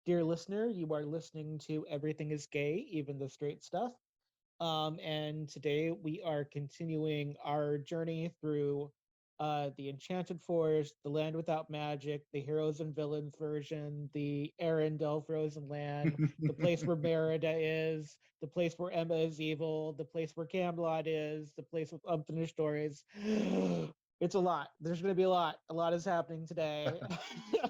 Dear listener, you are listening to Everything is Gay, Even the Straight Stuff. And today we are continuing our journey through the Enchanted Forest, the Land Without Magic, the Heroes and Villains version, the Arendelle Frozen Land, the place where Merida is, the place where Emma is evil, the place where Camelot is, the place with unfinished stories. It's a lot. There's going to be a lot. A lot is happening today.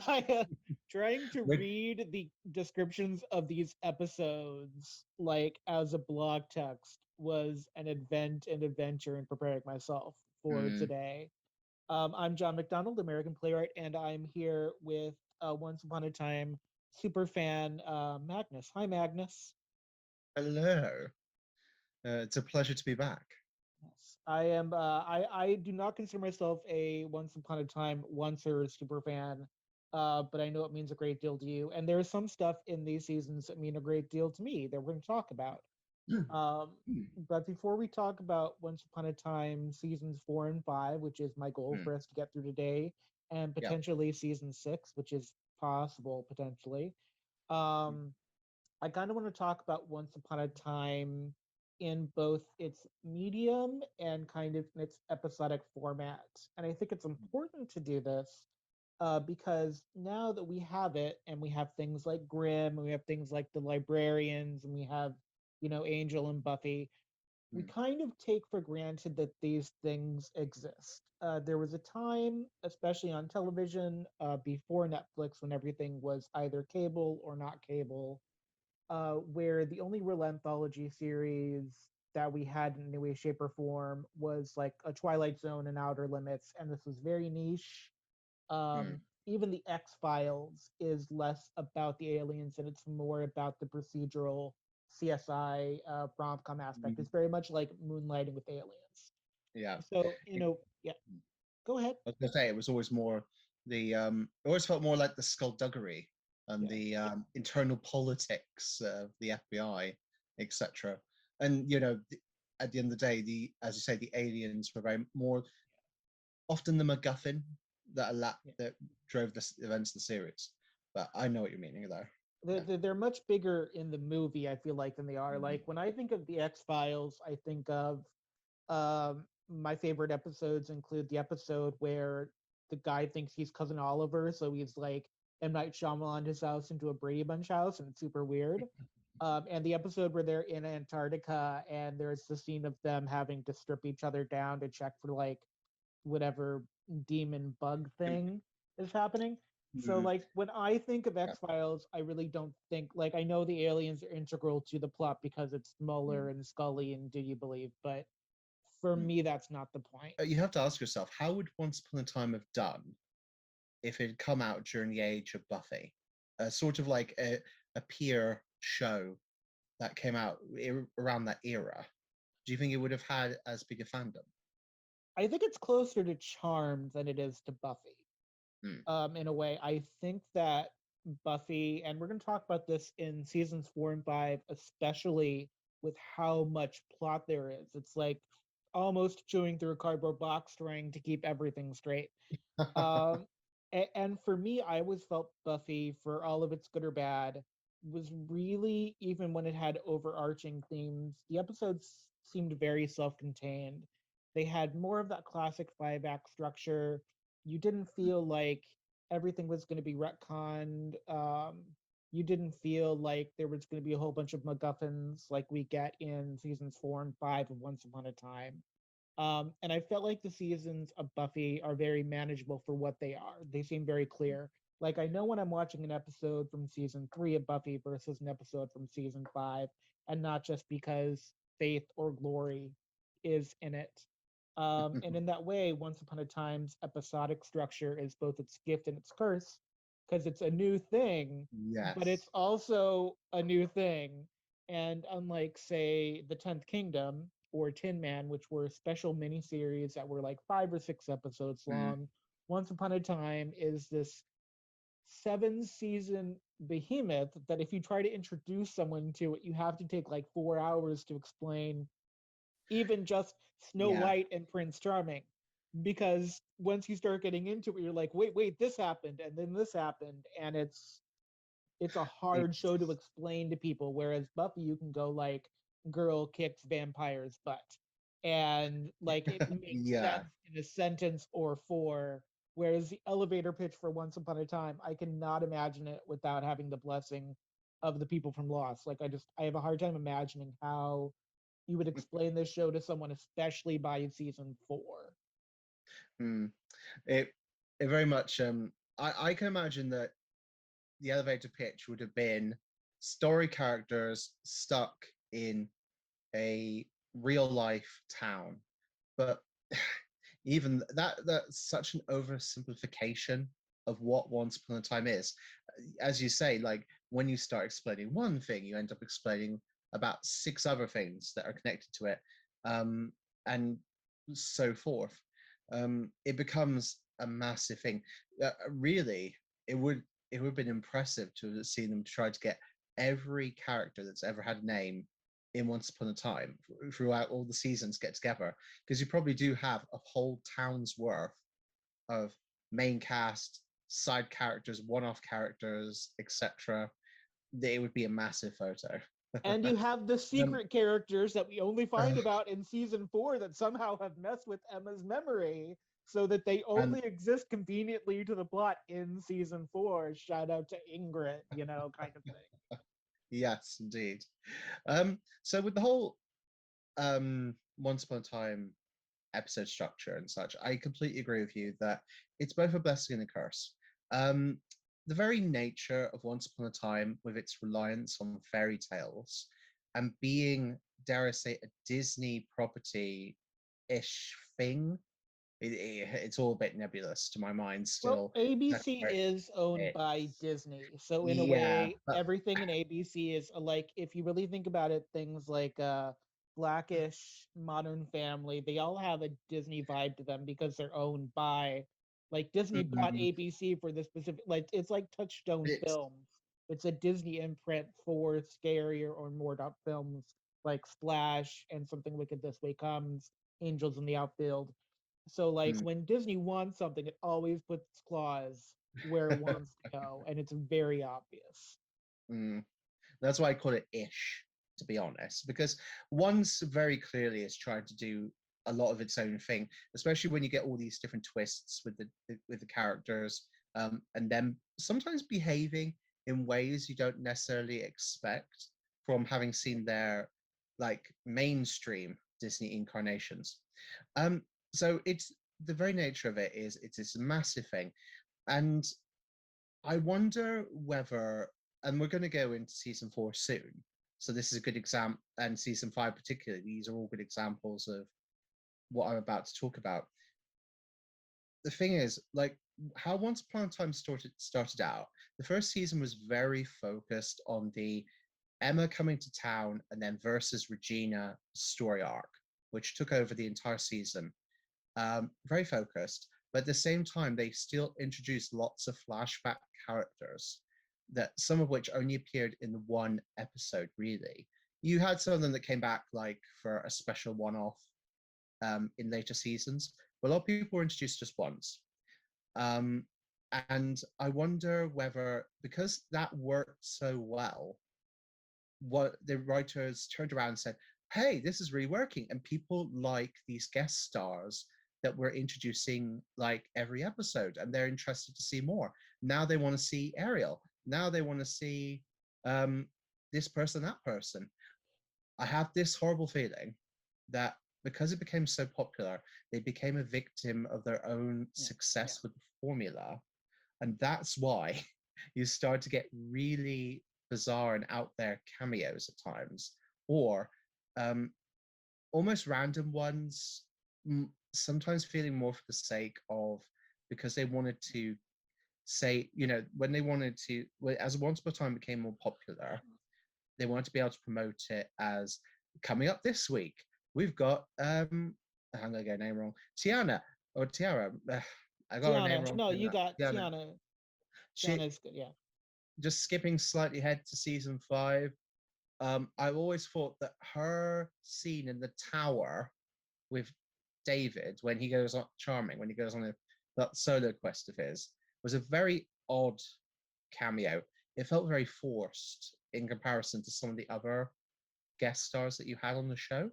I am trying to With read the descriptions of these episodes like as a blog text was an adventure in preparing myself for mm, today. I'm John McDonald, American playwright, and I'm here with Once Upon a Time super fan Magnus. Hi, Magnus. hello. It's a pleasure to be back. Yes, I am. I do not consider myself a Once Upon a Time oncer super fan, but I know it means a great deal to you. And there's some stuff in these seasons that mean a great deal to me that we're going to talk about. Mm, Um, mm, but before we talk about Once Upon a Time seasons 4 and 5, which is my goal mm, for us to get through today, and yeah. potentially season 6, which is possible potentially, um, I kind of want to talk about Once Upon a Time in both its medium and kind of in its episodic format. And I think it's important to do this because now that we have it and we have things like Grimm and we have things like the librarians and we have, Angel and Buffy, we Mm, kind of take for granted that these things exist. There was a time, especially on television, before Netflix, when everything was either cable or not cable, where the only real anthology series that we had in any way, shape, or form was like a Twilight Zone and Outer Limits, and this was very niche. mm, Even the X Files is less about the aliens and it's more about the procedural CSI rom-com aspect. mm, It's very much like moonlighting with aliens. yeah. So, It- yeah, go ahead. I was gonna say it was always more it always felt more like the skullduggery and Yeah. the internal politics of the FBI, etc. And at the end of the day, the as you say, the aliens were very more often the MacGuffin Yeah. that drove the events of the series. But I know what you're meaning there. They're, Yeah. they're they're much bigger in the movie, I feel like, than they are. Mm, Like when I think of the X Files, I think of my favorite episodes include the episode where the guy thinks he's cousin Oliver, so he's like M. Night Shyamalan his house into a Brady Bunch house, and it's super weird. And the episode where they're in Antarctica and there's the scene of them having to strip each other down to check for like whatever demon bug thing is happening. So mm, like when I think of yeah. X Files, I really don't think like I know the aliens are integral to the plot because it's Mulder Mm, and Scully and Do You Believe, but for mm. me that's not the point. You have to ask yourself, how would Once Upon a Time have done if it had come out during the age of Buffy? Sort of like a peer show that came out around that era. Do you think it would have had as big a fandom? I think it's closer to Charmed than it is to Buffy. Mm, In a way, I think that Buffy, and we're going to talk about this in seasons 4 and 5, especially with how much plot there is. It's like almost chewing through a cardboard box trying to keep everything straight. Um, and for me, I always felt Buffy, for all of its good or bad, was really, even when it had overarching themes, the episodes seemed very self contained. They had more of that classic 5 act structure. You didn't feel like everything was going to be retconned. You didn't feel like there was going to be a whole bunch of MacGuffins like we get in seasons 4 and 5 of Once Upon a Time. And I felt like the seasons of Buffy are very manageable for what they are. They seem very clear. Like I know when I'm watching an episode from season 3 of Buffy versus an episode from season 5, and not just because Faith or Glory is in it. And in that way, Once Upon a Time's episodic structure is both its gift and its curse, because it's a new thing, but yes. it's also a new thing. And unlike, say, The Tenth Kingdom or Tin Man, which were special miniseries that were like 5 or 6 episodes Mm, long, Once Upon a Time is this 7 season behemoth that if you try to introduce someone to it, you have to take like 4 hours to explain even just Snow yeah. White and Prince Charming. Because once you start getting into it, you're like, wait, this happened, and then this happened, and it's it's a hard show to explain to people. Whereas Buffy, you can go like, girl kicks vampire's butt. And like it makes Yeah. sense in a sentence or four. Whereas the elevator pitch for Once Upon a Time, I cannot imagine it without having the blessing of the people from Lost. Like I have a hard time imagining how you would explain this show to someone, especially by season four. Mm. It it very much I can imagine that the elevator pitch would have been story characters stuck in a real life town. But even that's such an oversimplification of what Once Upon a Time is. As you say, like when you start explaining one thing, you end up explaining about six other things that are connected to it, and so forth. It becomes a massive thing. Really, it would it would have been impressive to have seen them try to get every character that's ever had a name in Once Upon a Time throughout all the seasons get together, because you probably do have a whole town's worth of main cast, side characters, one-off characters, etc. It would be a massive photo. And you have the um, secret characters that we only find about in season four that somehow have messed with Emma's memory so that they and only exist conveniently to the plot in season four. Shout out to Ingrid, kind of thing. yes, indeed. So with the whole Once Upon a Time episode structure and such, I completely agree with you that it's both a blessing and a curse. Um, the very nature of Once Upon a Time, with its reliance on fairy tales and being, dare I say, a Disney property ish thing, it's all a bit nebulous to my mind Well, still. ABC Where is owned by it's, Disney. So in a yeah, way, but everything in ABC is like, if you really think about it, things like Blackish, Modern Family, they all have a Disney vibe to them because they're owned by, like, Disney bought mm, ABC for the specific, like it's like Touchstone it's Films. It's a Disney imprint for scarier or more dark films like Splash and Something Wicked This Way Comes, Angels in the Outfield. So like mm. when Disney wants something, it always puts its claws where it wants to go, and it's very obvious. Mm. That's why I call it ish, to be honest, because Once very clearly is trying to do a lot of its own thing, especially when you get all these different twists with the characters, and then sometimes behaving in ways you don't necessarily expect from having seen their like mainstream Disney incarnations. Um, so it's the very nature of it is it's this massive thing, and I wonder whether, and we're going to go into season four soon. So this is a good example, and season five particularly. These are all good examples of what I'm about to talk about. The thing is, like how Once Upon a Time started out. The first season was very focused on the Emma coming to town and then versus Regina story arc, which took over the entire season. Very focused, but at the same time, they still introduced lots of flashback characters that some of which only appeared in the one episode, really. You had some of them that came back like for a special one-off in later seasons, but a lot of people were introduced just once. Um, and I wonder whether, because that worked so well, what the writers turned around and said, hey, this is really working. And people like these guest stars that we're introducing like every episode, and they're interested to see more. Now they want to see Ariel. Now they want to see um, this person, that person. I have this horrible feeling that because it became so popular, they became a victim of their own Yeah, yeah. success with the formula. And that's why you start to get really bizarre and out there cameos at times, or um, almost random ones, sometimes feeling more for the sake of because they wanted to say, when they wanted to, as Once Upon a Time became more popular, they wanted to be able to promote it as coming up this week. We've got, I'm going to get her name wrong, Tiana or Tiara. I got her name Tiana, wrong. no, you got Tiana. Tiana. She, Tiana is good, yeah. just skipping slightly ahead to season five, I've always thought that her scene in the tower with David when he goes on Charming, when he goes on that solo quest of his, was a very odd cameo. it felt very forced in comparison to some of the other guest stars that you had on the show.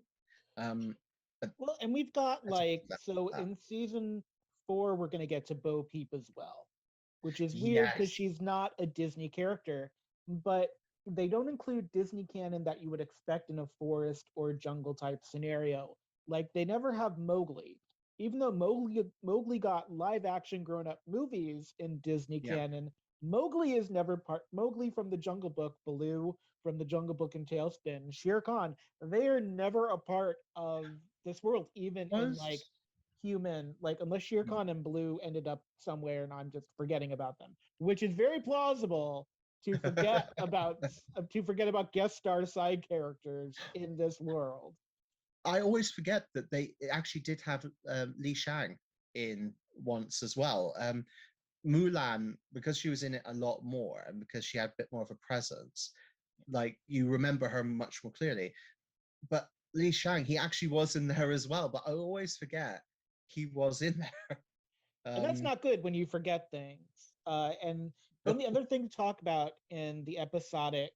But Well, and we've got I just like, left so that. in season 4, we're going to get to Bo Peep as well, which is weird because Yes. she's not a Disney character, but they don't include Disney canon that you would expect in a forest or jungle type scenario. Like they never have Mowgli, even though Mowgli got live action grown up movies in Disney Yeah. canon. Mowgli is never part. Mowgli from the Jungle Book, Baloo from the Jungle Book and Tailspin, Shere Khan. They are never a part of this world, even in like Was human, like unless Shere Khan and Blue ended up somewhere and I'm just forgetting about them, which is very plausible to forget about guest star side characters in this world. I always forget that they actually did have Li Shang in once as well. Mulan, because she was in it a lot more and because she had a bit more of a presence, like you remember her much more clearly. But Li Shang, he actually was in there as well, but I always forget he was in there. And that's Um, not good when you forget things. And then oh, the other thing to talk about in the episodic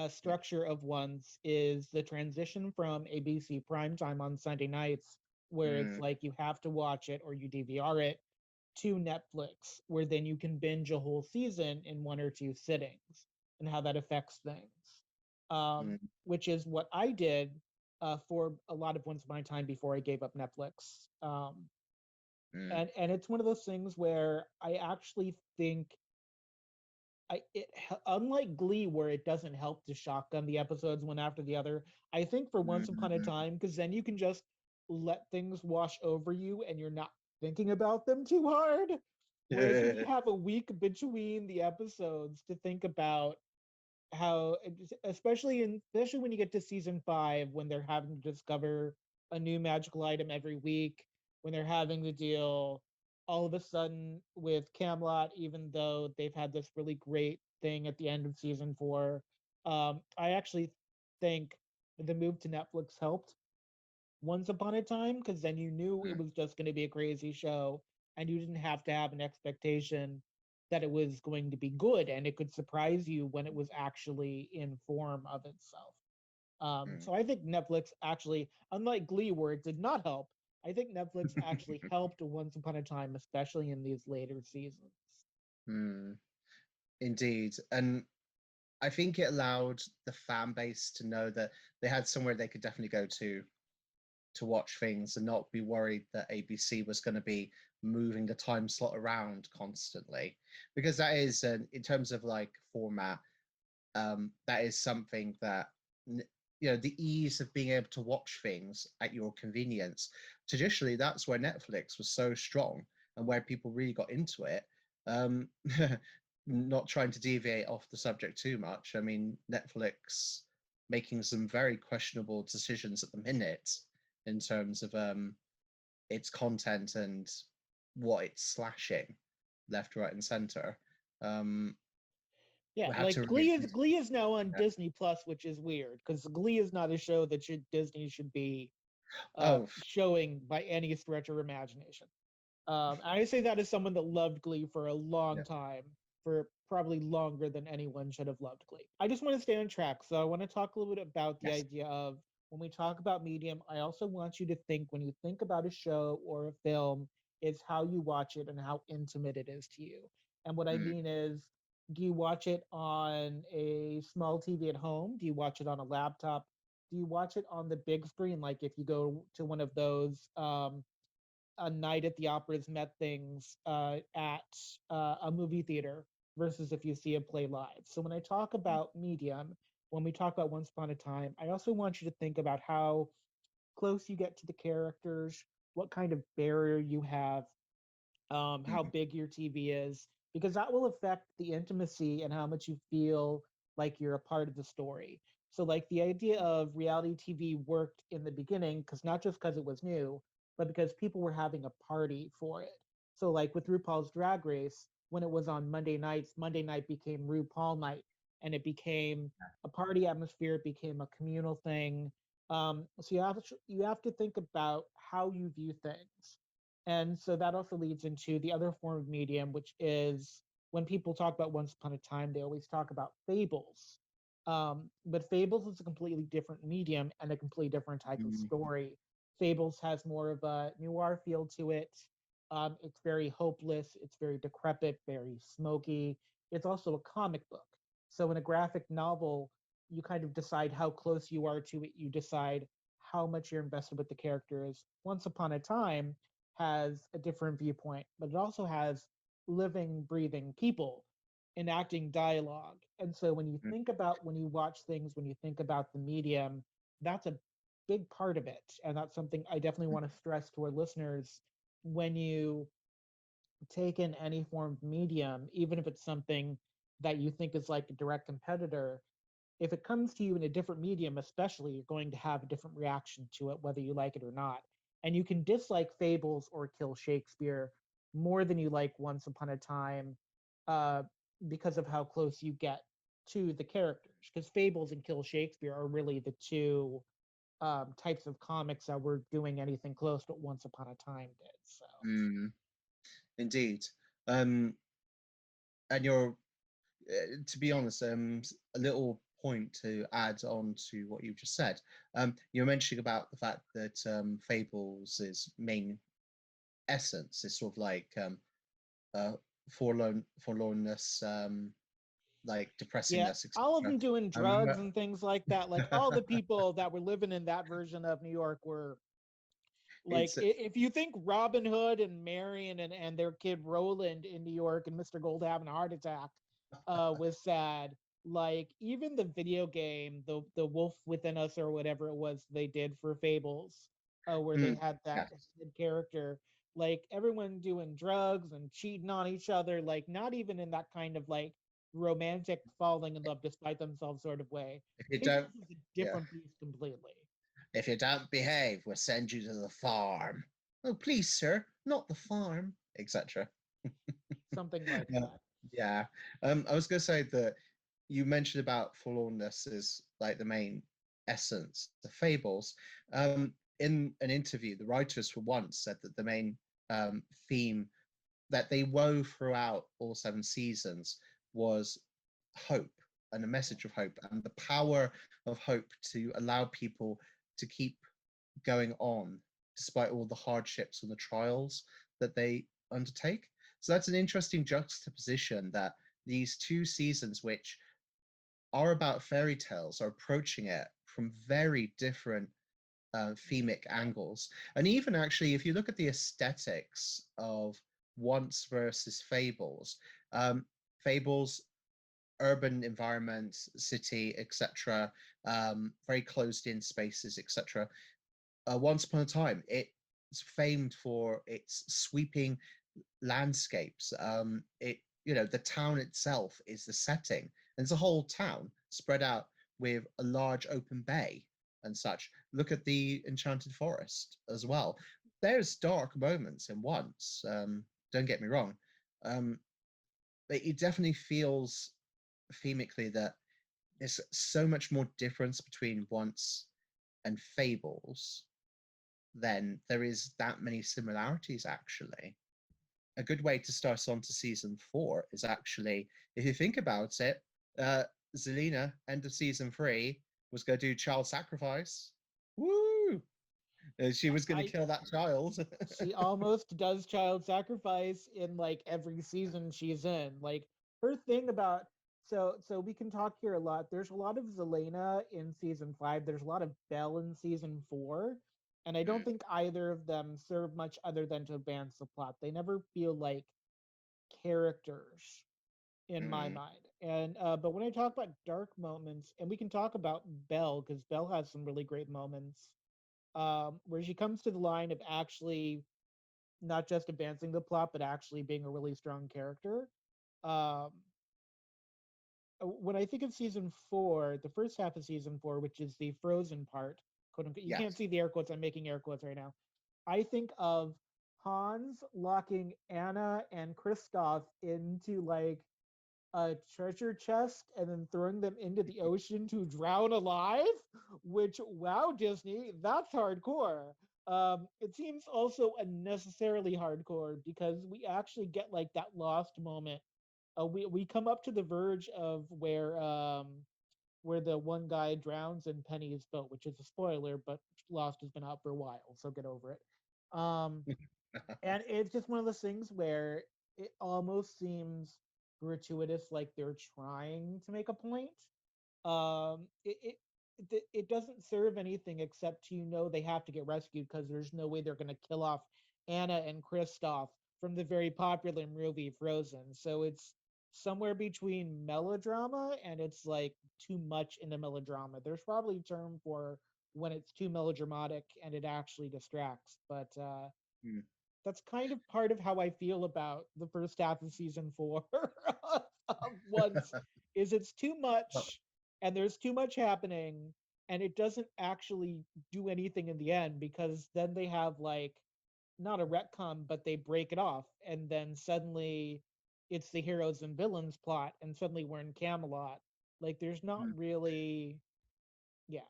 structure of ones is the transition from ABC primetime on Sunday nights, where it's mm, like you have to watch it or you DVR it, to Netflix, where then you can binge a whole season in 1 or 2 sittings, and how that affects things. mm, Which is what I did for a lot of Once Upon a Time before I gave up Netflix. mm, And it's one of those things where I actually think unlike Glee, where it doesn't help to shotgun the episodes one after the other. I think for Once Upon a mm. Time, because then you can just let things wash over you and you're not thinking about them too hard. Whereas when you have a week between the episodes to think about how, especially when you get to season 5, when they're having to discover a new magical item every week, when they're having to deal all of a sudden with Camelot, even though they've had this really great thing at the end of season 4. I actually think the move to Netflix helped Once Upon a Time, because then you knew it Mm, was just going to be a crazy show and you didn't have to have an expectation that it was going to be good, and it could surprise you when it was actually in form of itself. mm. So I think Netflix actually, unlike Glee, where it did not help, I think Netflix actually helped Once Upon a Time, especially in these later seasons. Mm, indeed. And I think it allowed the fan base to know that they had somewhere they could definitely go to watch things and not be worried that ABC was going to be moving the time slot around constantly, because that is in terms of like format, that is something that the ease of being able to watch things at your convenience. Traditionally, that's where Netflix was so strong and where people really got into it. Um, Not trying to deviate off the subject too much. I mean, Netflix making some very questionable decisions at the minute in terms of its content and what it's slashing left, right, and center. Um, Yeah, we have like to really Glee is now on yeah. Disney Plus, which is weird because Glee is not a show that Disney should be Oh, showing by any stretch of imagination. I say that as someone that loved Glee for a long yeah. time, for probably longer than anyone should have loved Glee. I just want to stay on track. So I want to talk a little bit about the Yes. idea of when we talk about medium, I also want you to think when you think about a show or a film, is how you watch it and how intimate it is to you. And what I Mm, mean is, do you watch it on a small TV at home? Do you watch it on a laptop? Do you watch it on the big screen? Like if you go to one of those a night at the opera's met things at a movie theater versus if you see a play live. So when I talk about medium, when we talk about Once Upon a Time, I also want you to think about how close you get to the characters, what kind of barrier you have, how mm, big your TV is, because that will affect the intimacy and how much you feel like you're a part of the story. So, like the idea of reality TV worked in the beginning, because not just because it was new, but because people were having a party for it. So, like with RuPaul's Drag Race, when it was on Monday nights, Monday night became RuPaul night, and it became a party atmosphere. It became a communal thing. So you have to think about how you view things, and so that also leads into the other form of medium, which is when people talk about Once Upon a Time, they always talk about Fables. But Fables is a completely different medium and a completely different type of Mm, story. Fables has more of a noir feel to it. It's very hopeless, it's very decrepit, very smoky. It's also a comic book. So in a graphic novel, you kind of decide how close you are to it. You decide how much you're invested with the characters. Once Upon a Time has a different viewpoint, but it also has living, breathing people enacting dialogue. And so when you mm, think about when you watch things, when you think about the medium, that's a big part of it. And that's something I definitely mm, want to stress to our listeners. When you take in any form of medium, even if it's something that you think is like a direct competitor, if it comes to you in a different medium, especially, you're going to have a different reaction to it, whether you like it or not. And you can dislike Fables or Kill Shakespeare more than you like Once Upon a Time, uh, because of how close you get to the characters. Because Fables and Kill Shakespeare are really the two types of comics that were doing anything close to what Once Upon a Time did. So mm. Indeed. Um, and you're, to be honest, a little point to add on to what you just said. You're mentioning about the fact that Fables' main essence is sort of like uh, forlornness, like yeah, depressingness, all of etc. them doing I drugs remember and things like that. Like all the people that were living in that version of New York were like, it's if you think Robin Hood and Marion and their kid Roland in New York and Mr. Gold having a heart attack was sad. Like even the video game, the Wolf Within Us or whatever it was they did for Fables, where they mm, had that yes. character, like everyone doing drugs and cheating on each other, like not even in that kind of like romantic falling in love despite themselves sort of way. If you don't, Fables is a yeah, different beast completely. if you don't behave, we'll send you to the farm. Oh, please, sir, not the farm, etc. Something like Yeah. that. Yeah. I was going to say that you mentioned about forlornness as like the main essence, the fables. In an interview, the writers for once said that the main theme that they wove throughout all seven seasons was hope and a message of hope and the power of hope to allow people to keep going on despite all the hardships and the trials that they undertake. So that's an interesting juxtaposition that these two seasons, which are about fairy tales, are approaching it from very different themic angles. And even actually, if you look at the aesthetics of Once versus Fables, Fables, urban environments, city, etc., very closed in spaces, etc. Once Upon a Time, it's famed for its sweeping landscapes. The town itself is the setting, and it's a whole town spread out with a large open bay and such. Look at the Enchanted Forest as well. There's dark moments in Once. Don't get me wrong, um, but it definitely feels themically that there's so much more difference between Once and Fables than there is that many similarities actually. A good way to start on to season four is actually, if you think about it, Zelena, end of season three, was going to do child sacrifice. Woo! She was going to I kill that child. She almost does child sacrifice in like every season she's in. Like her thing about so we can talk here a lot. There's a lot of Zelena in season 5. There's a lot of Belle in season 4. And I don't Mm, think either of them serve much other than to advance the plot. They never feel like characters in my mm, mind. And but when I talk about dark moments, and we can talk about Belle, because Belle has some really great moments, where she comes to the line of actually not just advancing the plot, but actually being a really strong character. Um, when I think of season 4, the first half of season 4, which is the frozen part, quote unquote, you can't yes. see the air quotes. I'm making air quotes right now. I think of Hans locking Anna and Kristoff into like a treasure chest and then throwing them into the ocean to drown alive, which, wow, Disney, that's hardcore. It seems also unnecessarily hardcore because we actually get like that lost moment we come up to the verge of where the one guy drowns in Penny's boat, which is a spoiler, but Lost has been out for a while, so get over it. Um, and it's just one of those things where it almost seems gratuitous, like they're trying to make a point. It doesn't serve anything except to they have to get rescued because there's no way they're going to kill off Anna and Kristoff from the very popular movie Frozen. So it's somewhere between melodrama and it's like too much into melodrama. There's probably a term for when it's too melodramatic and it actually distracts, but Mm. that's kind of part of how I feel about the first half of season four of Once is it's too Well, much and there's too much happening and it doesn't actually do anything in the end because then they have like not a retcon but they break it off and then suddenly it's the heroes and villains plot and suddenly we're in Camelot. Like there's not mm, really yeah.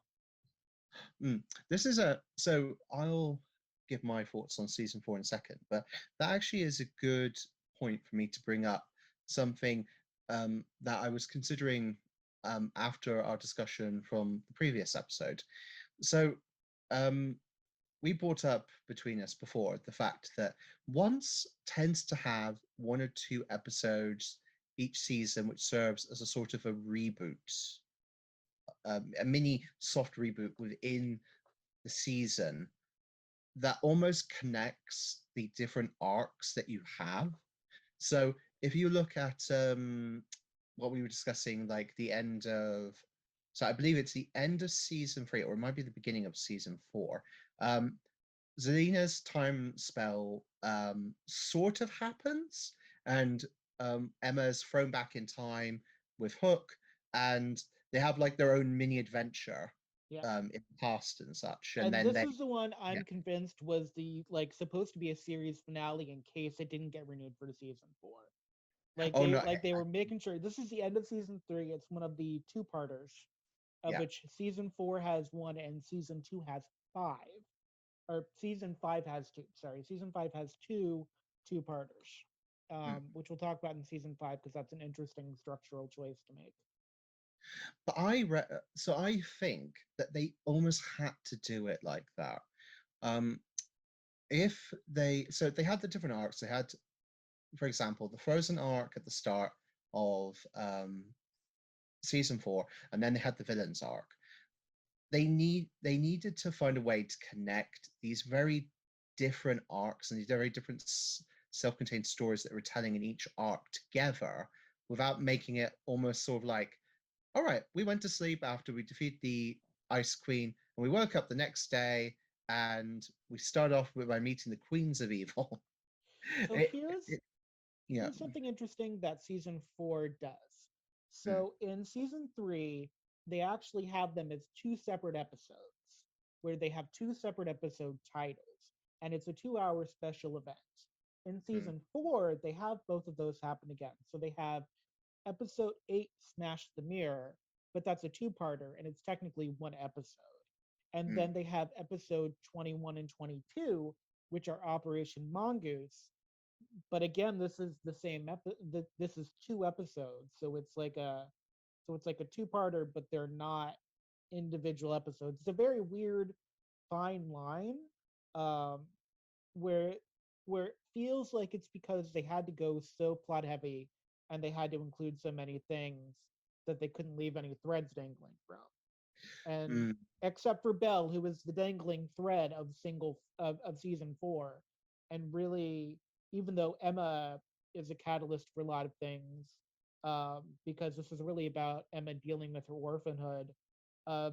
mm. This is a so I'll give my thoughts on season 4 in a second, but that actually is a good point for me to bring up something that I was considering after our discussion from the previous episode. So um, we brought up between us before the fact that Once tends to have one or two episodes each season, which serves as a sort of a reboot, a mini soft reboot within the season that almost connects the different arcs that you have. So if you look at what we were discussing, like the end of, so I believe it's the end of season 3, or it might be the beginning of season 4. Um, Zelena's time spell sort of happens, and Emma's thrown back in time with Hook, and they have like their own mini adventure Yeah. in the past and such. And And then this they, is the one yeah. I'm convinced was the like supposed to be a series finale in case it didn't get renewed for the season four. Oh no, Like they were making sure this is the end of season three. It's one of the two parters, of yeah. which season four has one and season two has five. Or season five has two. Sorry, season five has two parters. Mm. Which we'll talk about in season five because that's an interesting structural choice to make. But so I think that they almost had to do it like that. Um, if they so they had the different arcs. They had, for example, the Frozen arc at the start of season 4, and then they had the villains arc. They needed to find a way to connect these very different arcs and these very different self-contained stories that we're telling in each arc together without making it almost sort of like, all right, we went to sleep after we defeat the Ice Queen, and we woke up the next day, and we start off by meeting the Queens of Evil. So it, it, yeah. here's something interesting that season four does. Mm, So in season three, they actually have them as two separate episodes, where they have two separate episode titles, and it's a 2 hour special event. In mm, season four, they have both of those happen again. So they have episode eight, Smash the Mirror, but that's a two-parter, and it's technically one episode. And mm, then they have episode 21 and 22, which are Operation Mongoose, but again this is the same this is two episodes so it's like a two-parter but they're not individual episodes. It's a very weird fine line um where it feels like it's because they had to go so plot heavy and they had to include so many things that they couldn't leave any threads dangling from. And mm, except for Belle, who was the dangling thread of season four, and really, even though Emma is a catalyst for a lot of things, because this is really about Emma dealing with her orphanhood. Uh,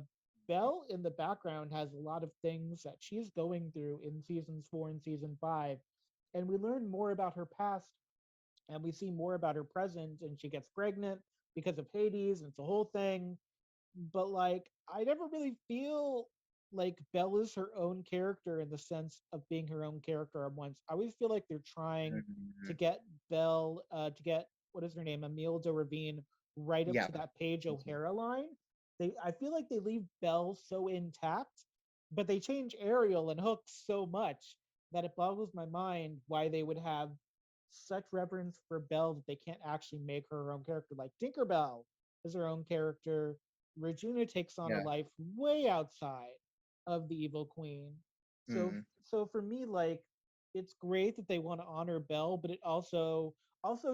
Belle in the background has a lot of things that she's going through in seasons four and season five, and we learn more about her past and we see more about her present, and she gets pregnant because of Hades, and it's a whole thing. But like I never really feel like Belle is her own character in the sense of being her own character at once. I always feel like they're trying to mm. get Belle to get what is her name, Emile de Ravine, right up Yeah. to that Paige O'Hara line. I feel like they leave Belle so intact, but they change Ariel and Hook so much that it boggles my mind why they would have such reverence for Belle that they can't actually make her own character. Like Tinkerbell is her own character. Regina takes on a Yeah. life way outside of the evil queen. So Mm. so for me, like it's great that they want to honor Belle, but it also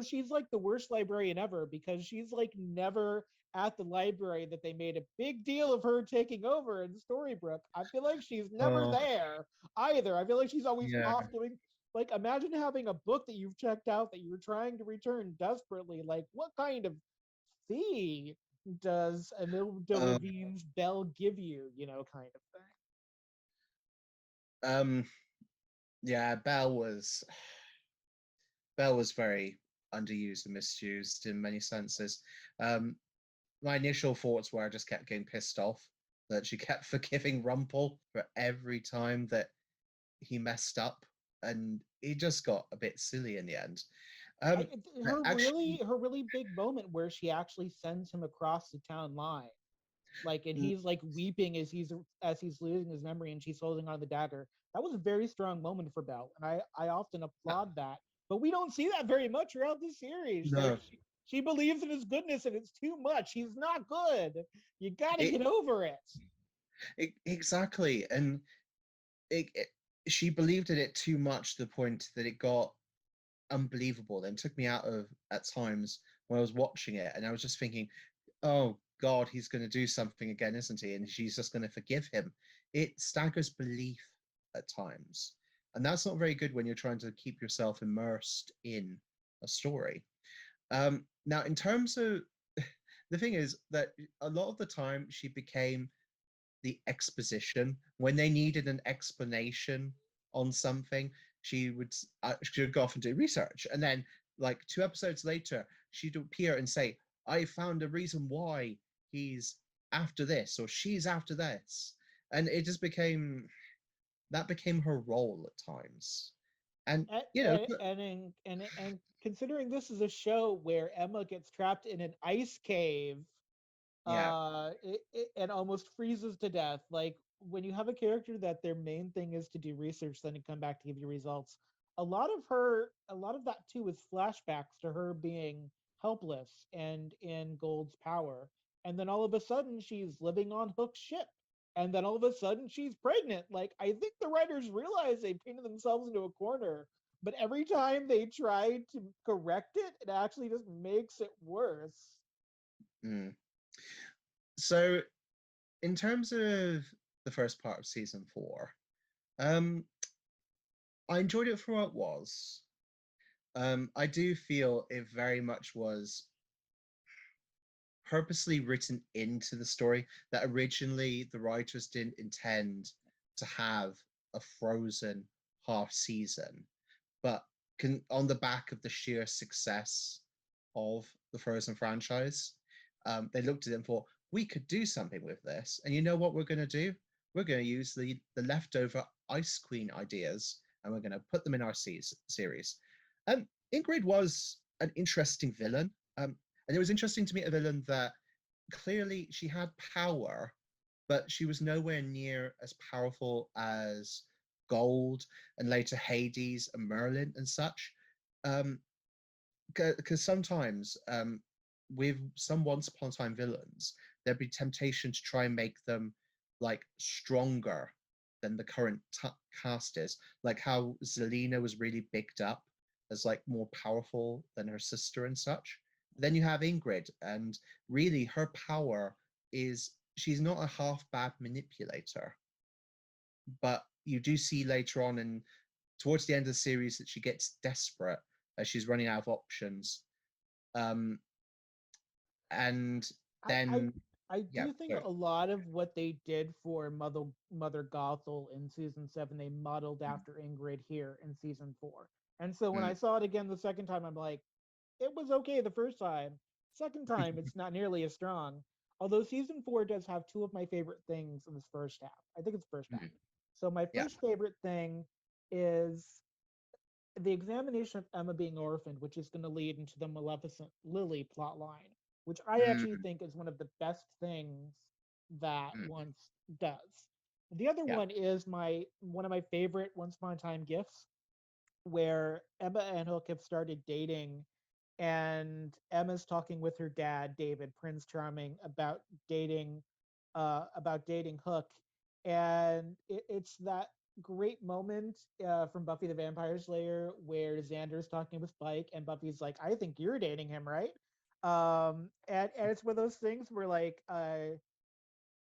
she's like the worst librarian ever because she's like never at the library that they made a big deal of her taking over in Storybrooke. I feel like she's never Oh, there either. I feel like she's always yeah. off doing like imagine having a book that you've checked out that you're trying to return desperately. Like what kind of fee does Imelda Uh, Ravine's Belle give you, kind of thing. um, yeah, Belle was very underused and misused in many senses. Um, my initial thoughts were I just kept getting pissed off that she kept forgiving Rumpel for every time that he messed up, and he just got a bit silly in the end. I, Um, her really actually, her really big moment where she actually sends him across the town line, like, and mm, he's like weeping as he's losing his memory, and she's holding on the dagger. That was a very strong moment for Belle, and I often applaud that. But we don't see that very much throughout the series. Like no, she believes in his goodness, and it's too much. He's not good. You got to it, get over it. exactly, and it she believed in it too much to the point that it got unbelievable and took me out of at times when I was watching it, and I was just thinking, oh God, he's going to do something again, isn't he? And she's just going to forgive him. It staggers belief at times. And that's not very good when you're trying to keep yourself immersed in a story. Now, in terms of the thing is that a lot of the time she became the exposition when they needed an explanation on something. She would go off and do research, and then like 2 episodes later, she'd appear and say, "I found a reason why he's after this or she's after this," and it just became that became her role at times, and And, you know, and, and considering this is a show where Emma gets trapped in an ice cave yeah, and almost freezes to death. Like when you have a character that their main thing is to do research, then to come back to give you results. A lot of that too is flashbacks to her being helpless and in Gold's power. And then all of a sudden she's living on Hook's ship. And then all of a sudden she's pregnant. Like I think the writers realize they painted themselves into a corner. But every time they try to correct it, it actually just makes it worse. mm. So in terms of the first part of season 4, um, I enjoyed it for what it was. I do feel it very much was purposely written into the story that originally the writers didn't intend to have a frozen half season, but on the back of the sheer success of the Frozen franchise, they looked at it and thought, we could do something with this. And you know what we're going to do? We're going to use the leftover Ice Queen ideas and we're going to put them in our series. Um, Ingrid was an interesting villain. And it was interesting to meet a villain that clearly she had power, but she was nowhere near as powerful as Gold and later Hades and Merlin and such. Um, because sometimes with some once upon a time villains, there'd be temptation to try and make them like stronger than the current cast is, like how Zelena was really bigged up as like more powerful than her sister and such. Then you have Ingrid, and really her power is she's not a half bad manipulator, but you do see later on and towards the end of the series that she gets desperate as she's running out of options. Um, and I, I then, I yeah, do think sorry. a lot of what they did for Mother Gothel in season 7 they modeled Mm, after Ingrid here in season 4. And so when mm, I saw it again the second time, I'm like, it was okay the first time. Second time, it's not nearly as strong. Although season 4 does have two of my favorite things in this first half. I think it's the first half. mm, So my yeah, first favorite thing is the examination of Emma being orphaned, which is going to lead into the Maleficent Lily plotline, which I actually mm, think is one of the best things that mm, Once does. The other yeah, one is my one of my favorite Once Upon a Time gifts, where Emma and Hook have started dating, and Emma's talking with her dad, David, Prince Charming, dating, about dating Hook, and it's that great moment from Buffy the Vampire Slayer where Xander's talking with Spike, and Buffy's like, "I think you're dating him, right?" And it's one of those things where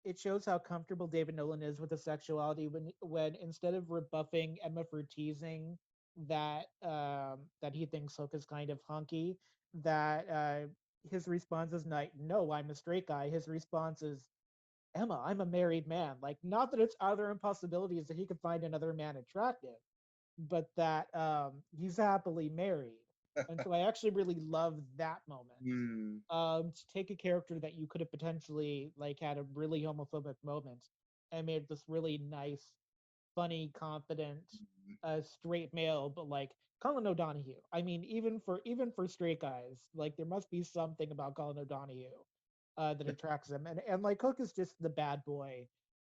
it shows how comfortable David Nolan is with his sexuality when instead of rebuffing Emma for teasing that he thinks Hook is kind of hunky, that his response is not, "No, I'm a straight guy." His response is, "Emma, I'm a married man." Like, not that it's other impossibilities that he could find another man attractive, but that he's happily married. And so I actually really love that moment. Mm, To take a character that you could have potentially like had a really homophobic moment and made this really nice, funny, confident, mm, straight male, but like Colin O'Donoghue. I mean, even for straight guys, like there must be something about Colin O'Donoghue that attracts them. And like Hook is just the bad boy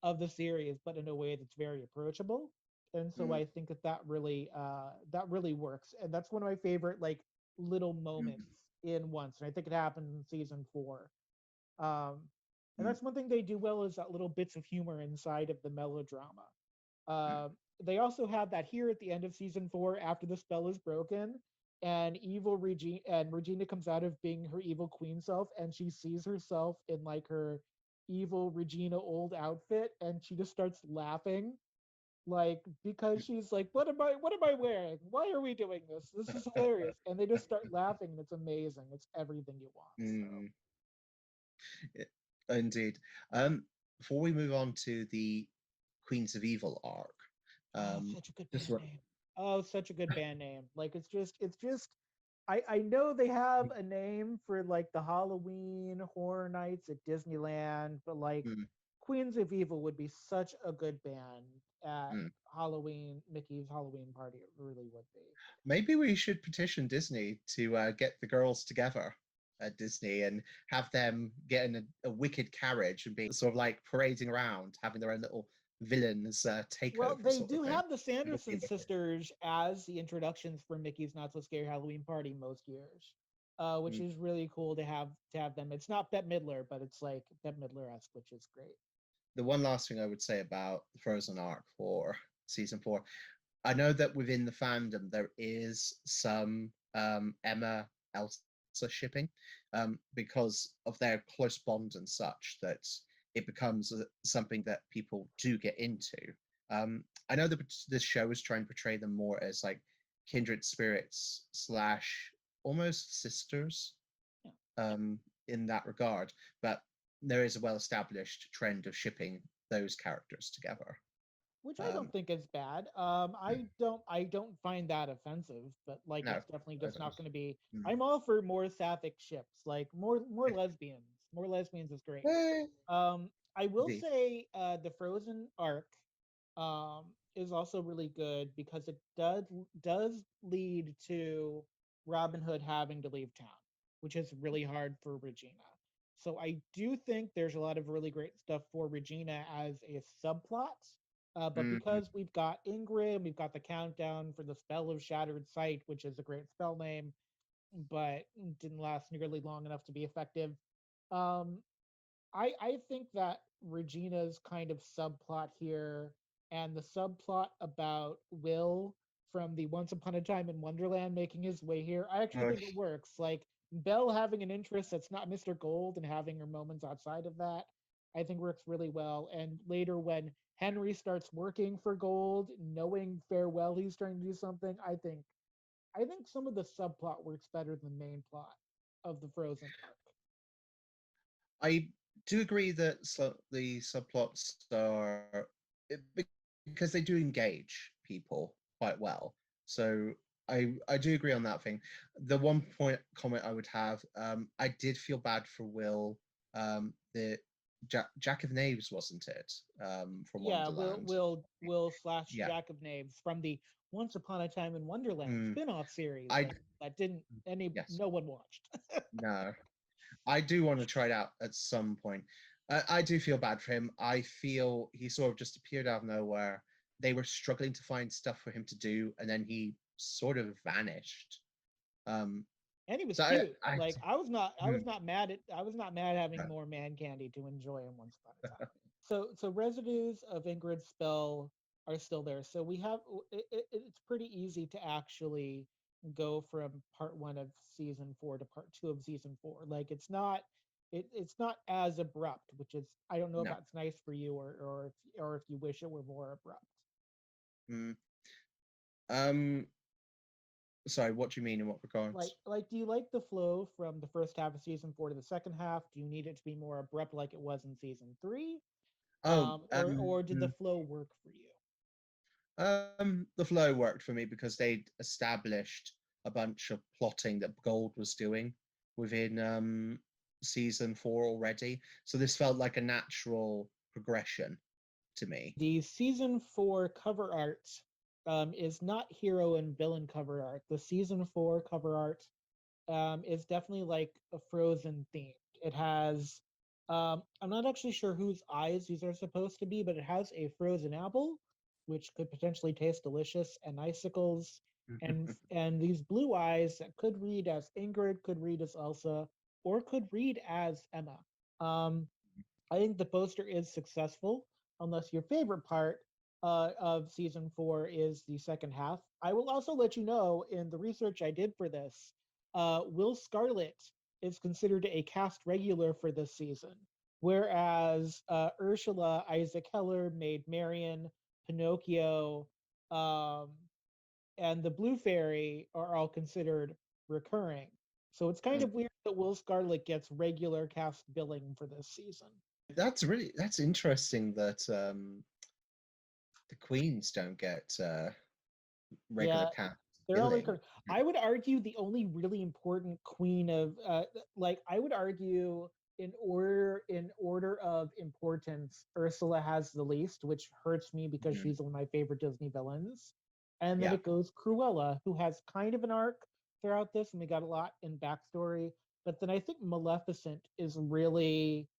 of the series, but in a way that's very approachable. And so mm, I think that really works. And that's one of my favorite like little mm, moments in Once. And I think it happened in season 4. Um, and mm, that's one thing they do well is that little bits of humor inside of the melodrama. mm. They also have that here at the end of season 4 after the spell is broken and Regina comes out of being her evil queen self and she sees herself in like her evil Regina old outfit and she just starts laughing like because she's like what am I wearing, why are we doing this is hilarious, and they just start laughing and it's amazing, it's everything you want. So Mm. Indeed. Before we move on to the Queens of Evil arc, oh, such a good just band name. Oh, such a good band name. Like it's just I know they have a name for like the Halloween Horror Nights at Disneyland, but like mm, Queens of Evil would be such a good band at mm. Halloween, Mickey's Halloween party. It really would be. Maybe we should petition Disney to get the girls together at Disney and have them get in a wicked carriage and be sort of like parading around, having their own little villains Well, takeover they sort of do thing. have the Sanderson sisters as the introductions for Mickey's Not So Scary Halloween Party most years, which Mm. is really cool to have them. It's not Bette Midler, but it's like Bette Midler-esque, which is great. The one last thing I would say about the Frozen arc for season 4, I know that within the fandom there is some Emma Elsa shipping because of their close bond and such that it becomes something that people do get into. I know that this show is trying to portray them more as like kindred spirits slash almost sisters Yeah. in that regard, but there is a well-established trend of shipping those characters together. Which I don't Um, think is bad. I don't find that offensive, but like no, it's definitely I just don't. not going to be. Mm. I'm all for more sapphic ships, like more lesbians. More lesbians is great. Eh, I will indeed. say the Frozen arc is also really good because it does lead to Robin Hood having to leave town, which is really hard for Regina. So I do think there's a lot of really great stuff for Regina as a subplot. But Mm, because we've got Ingrid, we've got the countdown for the spell of Shattered Sight, which is a great spell name, but didn't last nearly long enough to be effective. Um, I think that Regina's kind of subplot here and the subplot about Will from the Once Upon a Time in Wonderland making his way here, I actually oh, think it works. Like Belle having an interest that's not Mr. Gold and having her moments outside of that, I think works really well. And later when Henry starts working for Gold, knowing farewell he's trying to do something, I think some of the subplot works better than the main plot of the Frozen arc. I do agree that the subplots are because they do engage people quite well. So I do agree on that thing. The one point comment I would have, I did feel bad for Will. The Jack of Knaves, wasn't it? From Yeah, Will Wonderland. Will Will slash Yeah. Jack of Knaves from the Once Upon a Time in Wonderland Mm, spin-off series I that didn't any yes. no one watched. No. I do want to try it out at some point. I do feel bad for him. I feel he sort of just appeared out of nowhere. They were struggling to find stuff for him to do, and then he sort of vanished. Um, And he was so cute. I Like I hmm, was not mad at I was not mad having yeah. more man candy to enjoy in Once Upon a Time. So residues of Ingrid's spell are still there. So we have it's pretty easy to actually go from part 1 of season 4 to part 2 of season 4. Like it's not as abrupt, which is I don't know if No. that's nice for you or if you wish it were more abrupt. Mm. Um, sorry, what do you mean in what regards? Do you like the flow from the first half of season 4 to the second half? Do you need it to be more abrupt like it was in season 3? Oh, Or did the flow work for you? the flow worked for me because they'd established a bunch of plotting that Gold was doing within season 4 already. So this felt like a natural progression to me. The season 4 cover art is not hero and villain cover art. The season 4 cover art is definitely like a Frozen themed. It has, I'm not actually sure whose eyes these are supposed to be, but it has a frozen apple, which could potentially taste delicious, and icicles, and these blue eyes that could read as Ingrid, could read as Elsa, or could read as Emma. Um, I think the poster is successful, unless your favorite part of season 4 is the second half. I will also let you know in the research I did for this, Will Scarlet is considered a cast regular for this season, whereas Ursula Isaac Heller made Marion, Pinocchio, um, and the Blue Fairy are all considered recurring. So it's kind of weird that Will Scarlet gets regular cast billing for this season. That's interesting that the queens don't get regular Yeah, cast they're all billing. recurring. I would argue the only really important queen of I would argue in order of importance, Ursula has the least, which hurts me because Mhm. she's one of my favorite Disney villains. And then Yeah. it goes Cruella, who has kind of an arc throughout this, and we got a lot in backstory. But then I think Maleficent is really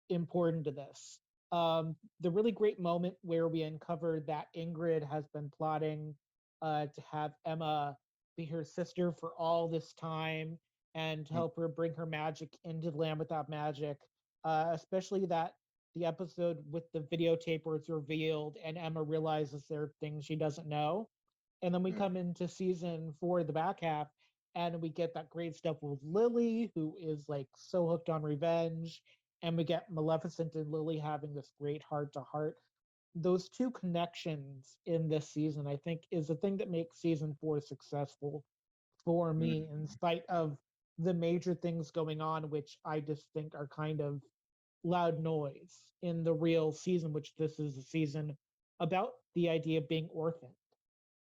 important to this. The really great moment where we uncovered that Ingrid has been plotting to have Emma be her sister for all this time and to Mm, help her bring her magic into the Land Without Magic, especially that the episode with the videotape where it's revealed and Emma realizes there are things she doesn't know. And then we mm, come into season 4, the back half, and we get that great stuff with Lily, who is like so hooked on revenge, and we get Maleficent and Lily having this great heart to heart. Those two connections in this season, I think, is the thing that makes season 4 successful for me, in mm, spite of the major things going on, which I just think are kind of loud noise in the real season, which this is a season about the idea of being orphaned.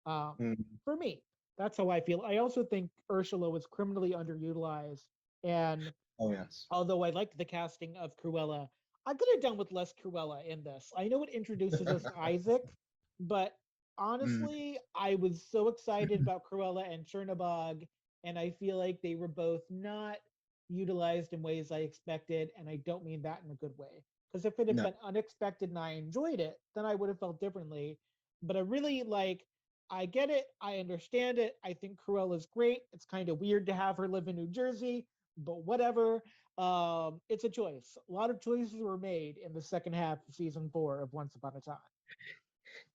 Um, mm. for me, that's how I feel. I also think Ursula was criminally underutilized, and Oh yes. although I liked the casting of Cruella, I could have done with less Cruella in this. I know it introduces us to Isaac, but Mm, honestly, I was so excited about Cruella and Chernabog, and I feel like they were both not utilized in ways I expected, and I don't mean that in a good way. Because if it had no. been unexpected and I enjoyed it, then I would have felt differently. But I really like, I get it, I understand it. I think Cruella's great. It's kind of weird to have her live in New Jersey, but whatever. It's a choice. A lot of choices were made in the second half of season 4 of Once Upon a Time.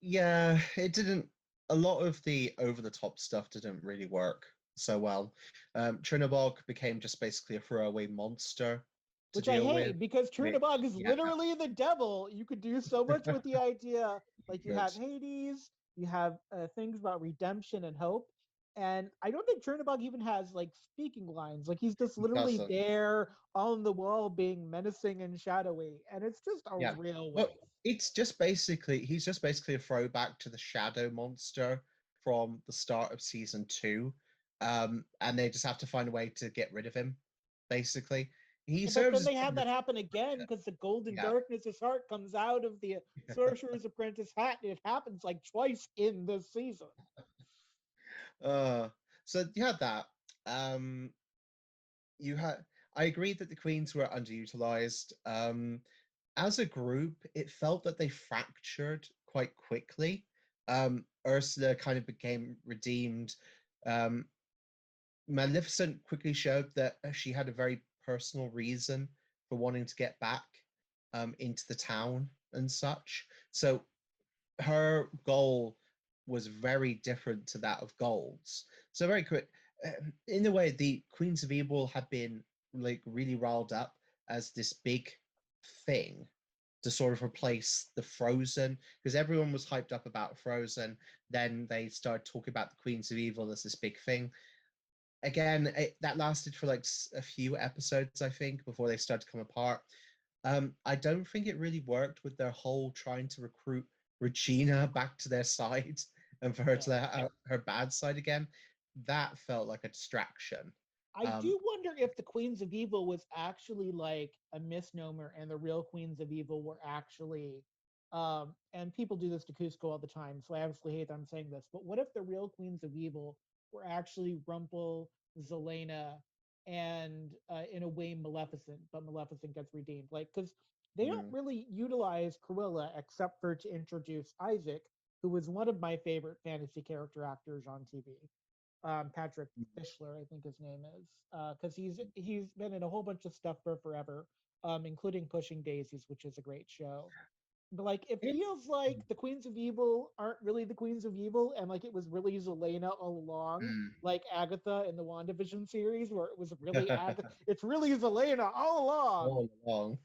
Yeah, it didn't. A lot of the over the top stuff didn't really work so well. Trinabog became just basically a throwaway monster to Which I deal with, hate because which, Chernabog is yeah, literally the devil. You could do so much with the idea. Like you good. have Hades, you have things about redemption and hope. And I don't think Chernabog even has like speaking lines. Like he's just He literally doesn't. there on the wall being menacing and shadowy. And it's just a Yeah. real Well, waste. he's just basically a throwback to the shadow monster from the start of season 2. And they just have to find a way to get rid of him, basically. He Yeah, but serves then as they have kind of, that happen again because the golden yeah. darkness' heart comes out of the sorcerer's apprentice hat, and it happens like twice in this season. Uh, so you had that. Um, you had. I agree that the queens were underutilized. As a group, it felt that they fractured quite quickly. Ursula kind of became redeemed. Um, Maleficent quickly showed that she had a very personal reason for wanting to get back into the town and such. So her goal was very different to that of Gold's. So very quick, in a way, the Queens of Evil had been like really riled up as this big thing to sort of replace the Frozen, because everyone was hyped up about Frozen. Then they started talking about the Queens of Evil as this big thing. Again, that lasted for like a few episodes, I think, before they started to come apart. I don't think it really worked with their whole trying to recruit Regina back to their side and for her Yeah. to let her bad side again. That felt like a distraction. I Um, do wonder if the Queens of Evil was actually like a misnomer and the real Queens of Evil were actually and people do this to Cusco all the time, so I absolutely hate that I'm saying this, but what if the real Queens of Evil were actually Rumple, Zelena, and in a way Maleficent, but Maleficent gets redeemed? Like, because they don't mm, really utilize Cruella except for to introduce Isaac, who was one of my favorite fantasy character actors on TV. Patrick Fischler, I think his name is, because he's been in a whole bunch of stuff for forever, including Pushing Daisies, which is a great show. But like, it feels like the Queens of Evil aren't really the Queens of Evil, and like it was really Zelena all along, like Agatha in the WandaVision series, where it was really Agatha. It's really Zelena all along. all along.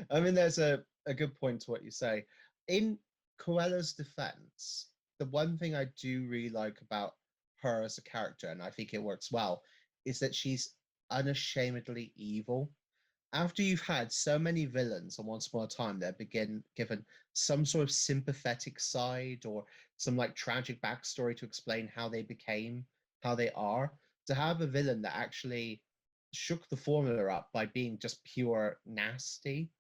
I mean, there's a good point to what you say. In Cruella's defense, the one thing I do really like about her as a character, and I think it works well, is that she's unashamedly evil. After you've had so many villains on Once Upon a Time that begin given some sort of sympathetic side or some like tragic backstory to explain how they became how they are, to have a villain that actually shook the formula up by being just pure nasty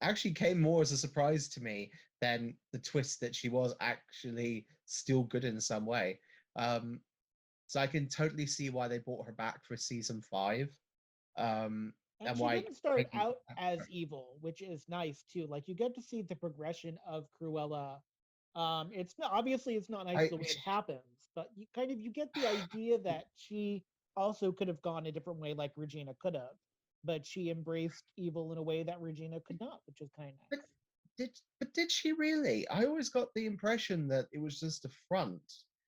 actually came more as a surprise to me than the twist that she was actually still good in some way. Um, so I can totally see why they brought her back for season five, And and she why didn't start Peggy. out as evil, which is nice too. Like you get to see the progression of Cruella. It's not obviously it's not nice I the way it happens, but you kind of you get the idea that she also could have gone a different way, like Regina could have, but she embraced evil in a way that Regina could not, which is kind of but nice. did she really? I always got the impression that it was just a front,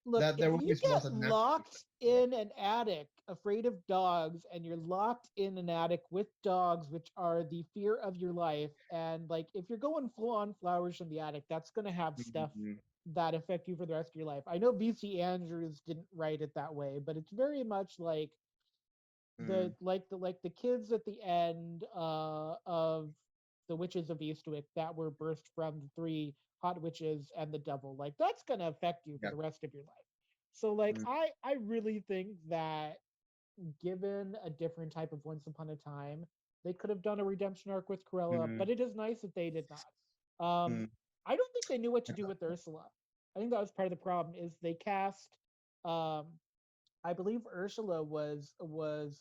Look, that if there you always was get a nasty locked side. in an attic afraid of dogs and you're locked in an attic with dogs which are the fear of your life, and like if you're going full on flowers from the attic, that's going to have stuff Mhm, that affect you for the rest of your life. I know BC Andrews didn't write it that way, but it's very much like mm, the kids at the end of the Witches of Eastwick that were birthed from the three hot witches and the devil. Like that's gonna affect you for yeah. the rest of your life. So like Mm, I really think that given a different type of Once Upon a Time, they could have done a redemption arc with Cruella, mm, but it is nice that they did not. mm, I don't think they knew what to do with Ursula. I think that was part of the problem. Is they cast um, I believe Ursula was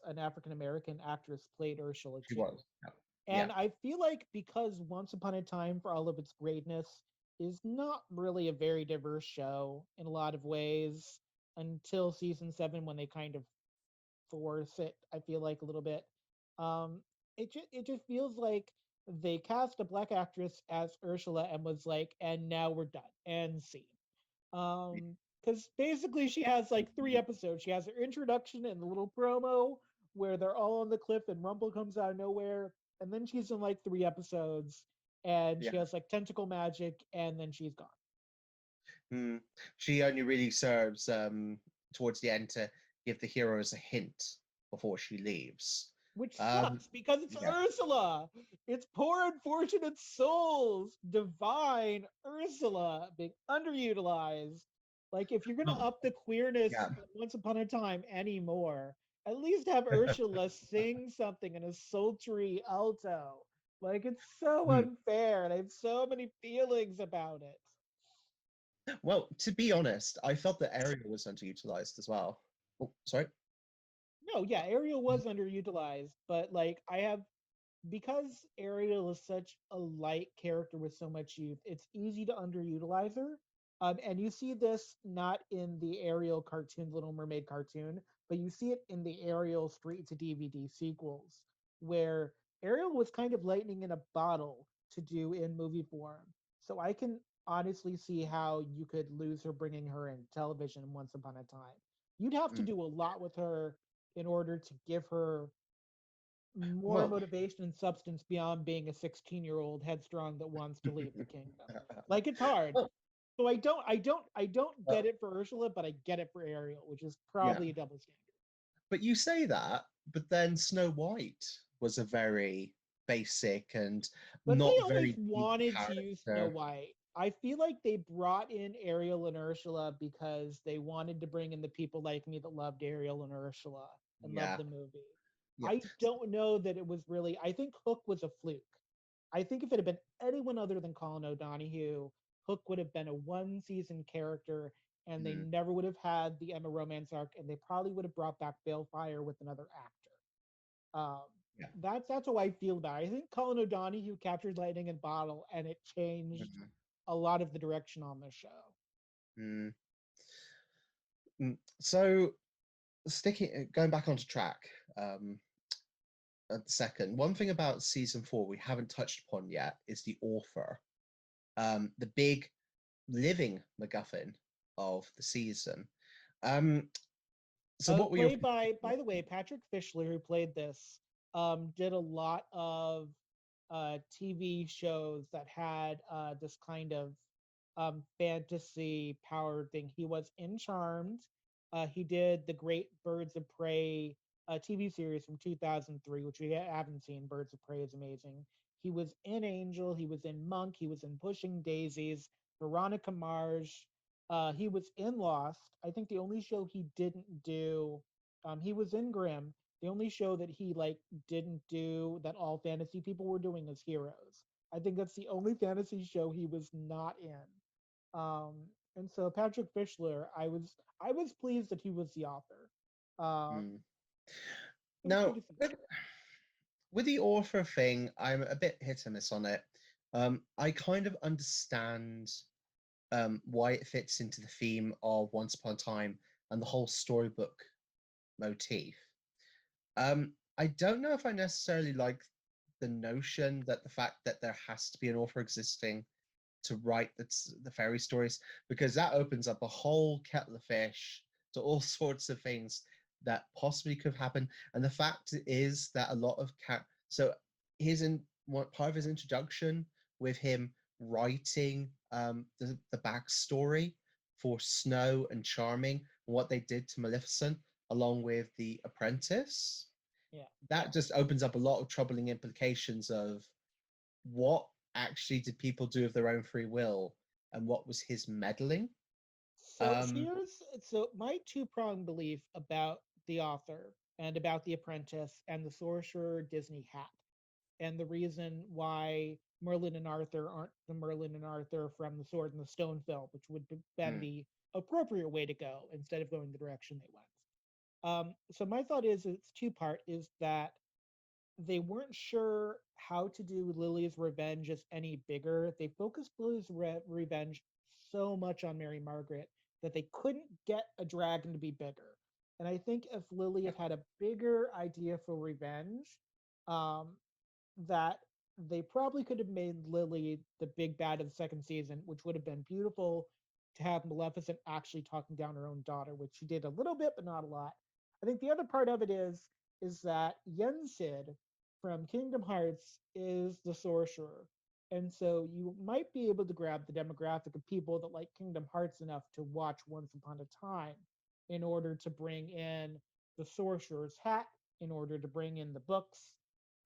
an African American actress played Ursula she too. was. Yeah. Yeah. And I feel like because Once Upon a Time, for all of its greatness, is not really a very diverse show in a lot of ways until season 7 when they kind of force it, I feel like a little bit. Um it just feels like they cast a black actress as Ursula and was like, and now we're done and scene. Because basically she has like 3 episodes. She has her introduction and the little promo where they're all on the cliff and Rumble comes out of nowhere, and then she's in like 3 episodes, and Yeah. she has like tentacle magic, and then she's gone. Mm. She only really serves towards the end to give the heroes a hint before she leaves. Which Um, sucks because it's yeah. Ursula. It's poor unfortunate souls, divine Ursula being underutilized. Like if you're gonna Oh, up the queerness yeah. of Once Upon a Time anymore, at least have Ursula sing something in a sultry alto. Like it's so Mm. unfair, and I have so many feelings about it. Well, to be honest, I felt that Ariel was underutilized as well. Oh, sorry. No, yeah, Ariel was underutilized, but like I have because Ariel is such a light character with so much youth, it's easy to underutilize her. And you see this not in the Ariel cartoon, Little Mermaid cartoon, but you see it in the Ariel straight to DVD sequels, where Ariel was kind of lightning in a bottle to do in movie form. So I can honestly see how you could lose her bringing her in television once upon a time. You'd have to Mm. do a lot with her in order to give her more Well, motivation and substance beyond being a 16-year-old headstrong that wants to leave the kingdom. Like it's hard. well, So I don't uh, get it for Ursula, but I get it for Ariel, which is yeah. probably a double standard. But you say that, but then Snow White was a very basic and But they not always very deep wanted to use Snow character. White. I feel like they brought in Ariel and Ursula because they wanted to bring in the people like me that loved Ariel and Ursula and loved Yeah, the movie. yeah. I don't know that it was really, I think Hook was a fluke. I think if it had been anyone other than Colin O'Donoghue, Hook would have been a one season character and they Mm, never would have had the Emma romance arc and they probably would have brought back Balefire with another actor. Um, yeah. that's how I feel about it. I think Colin O'Donoghue captured lightning in a bottle and it changed Mm, a lot of the direction on the show. mm, So sticking going back onto track, um, a second. One thing about season four we haven't touched upon yet is the author, the big living MacGuffin of the season. Um, so what were your Played by the way, Patrick Fischler, who played this, did a lot of TV shows that had this kind of fantasy power thing. He was in Charmed. He did the Great Birds of Prey TV series from 2003, which we haven't seen. Birds of Prey is amazing. He was in Angel. He was in Monk. He was in Pushing Daisies. Veronica Mars. He was in Lost. I think the only show he didn't do, he was in Grimm. The only show that he like didn't do that all fantasy people were doing is Heroes. I think that's the only fantasy show he was not in. And so Patrick Fischler, I was pleased that he was the author. mm. It was good Now to see with the author thing, I'm a bit hit and miss on it. I kind of understand why it fits into the theme of Once Upon a Time and the whole storybook motif. I don't know if I necessarily like the notion that the fact that there has to be an author existing to write the fairy stories, because that opens up a whole kettle of fish to all sorts of things that possibly could happen. And the fact is that a lot of so his in what part of his introduction with him writing the backstory for Snow and Charming and what they did to Maleficent along with the apprentice, it. Yeah. that just opens up a lot of troubling implications of what actually did people do of their own free will and what was his meddling. um So my two-pronged belief about the author and about the apprentice and the sorcerer Disney hat, and the reason why Merlin and Arthur aren't the Merlin and Arthur from the Sword and the Stone film, which would have been mm, the appropriate way to go instead of going the direction they went. So my thought is it's two-part, is that they weren't sure how to do Lily's revenge as any bigger. They focused Lily's revenge so much on Mary Margaret that they couldn't get a dragon to be bigger. And I think if Lily had had a bigger idea for revenge, um, that they probably could have made Lily the big bad of the second season, which would have been beautiful to have Maleficent actually talking down her own daughter, which she did a little bit, but not a lot. I think the other part of it is that Yensid from Kingdom Hearts is the sorcerer. And so you might be able to grab the demographic of people that like Kingdom Hearts enough to watch Once Upon a Time in order to bring in the sorcerer's hat, in order to bring in the books.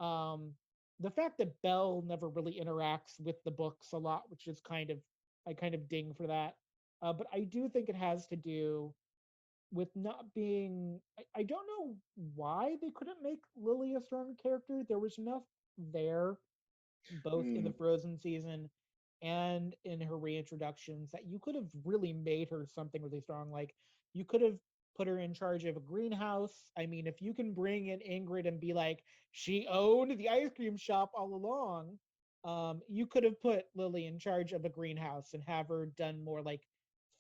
Um, the fact that Belle never really interacts with the books a lot, which is I kind of ding for that. But I do think it has to do with not being. I don't know why they couldn't make Lily a stronger character. There was enough there, both in the mm, Frozen season and in her reintroductions, that you could have really made her something really strong. Like you could have put her in charge of a greenhouse. I mean, if you can bring in Ingrid and be like, she owned the ice cream shop all along, you could have put Lily in charge of a greenhouse and have her done more like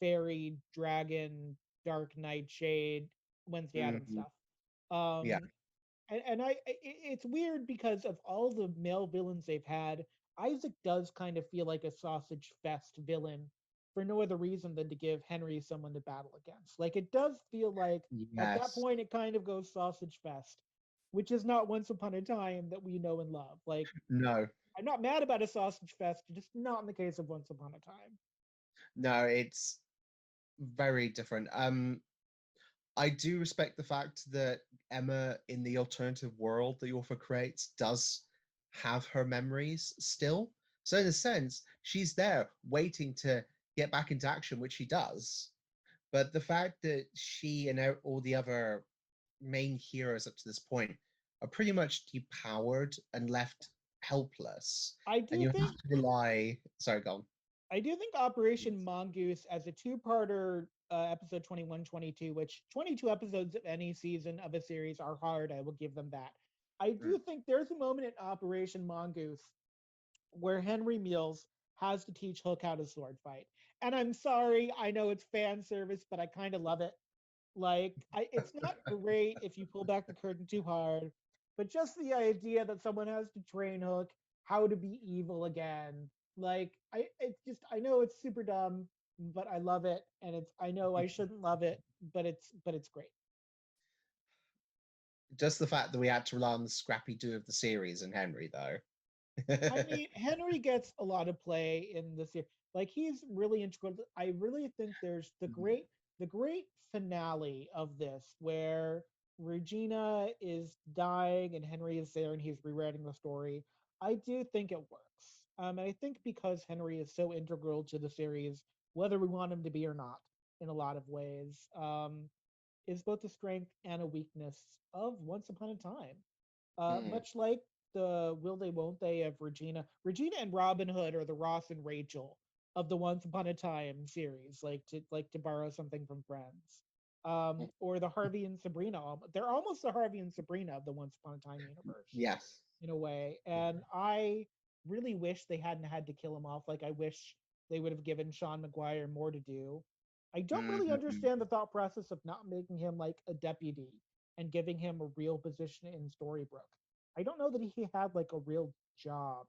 fairy, dragon, dark nightshade, Wednesday Adams Mhm. stuff. Yeah. And it's weird because of all the male villains they've had, Isaac does kind of feel like a sausage fest villain for no other reason than to give Henry someone to battle against. Like it does feel like at that Yes. point it kind of goes sausage fest, which is not Once Upon a Time that we know and love. Like No. I'm not mad about a sausage fest, just not in the case of Once Upon a Time. No, it's very different. I do respect the fact that Emma in the alternative world the author creates does have her memories still. So in a sense, she's there waiting to get back into action, which she does. But the fact that she and all the other main heroes up to this point are pretty much depowered and left helpless, I and do you have think to rely. Sorry, go on. I do think Operation Mongoose as a two-parter, episode 21, 22, which 22 episodes of any season of a series are hard. I will give them that. I do Mm. think there's a moment in Operation Mongoose where Henry Mills has to teach Hook how to sword fight. And I'm sorry, I know it's fan service, but I kind of love it. It's not great if you pull back the curtain too hard, but just the idea that someone has to train Hook how to be evil again. It's just, I know it's super dumb, but I love it, and I know I shouldn't love it, but it's great. Just the fact that we had to rely on the scrappy do of the series and Henry, though. I mean, Henry gets a lot of play in this year. Like he's really integral. I really think there's the great finale of this where Regina is dying and Henry is there and he's rewriting the story. I do think it works. And I think because Henry is so integral to the series, whether we want him to be or not, in a lot of ways, is both a strength and a weakness of Once Upon a Time. Mm. Much like the will they won't they of Regina. Regina and Robin Hood are the Ross and Rachel of the Once Upon a Time series, like to borrow something from Friends. Or the Harvey and Sabrina. They're almost the Harvey and Sabrina of the Once Upon a Time universe Yes. in a way. And I really wish they hadn't had to kill him off. Like I wish they would have given Sean McGuire more to do. I don't really Mm. understand the thought process of not making him like a deputy and giving him a real position in Storybrooke. I don't know that he had like a real job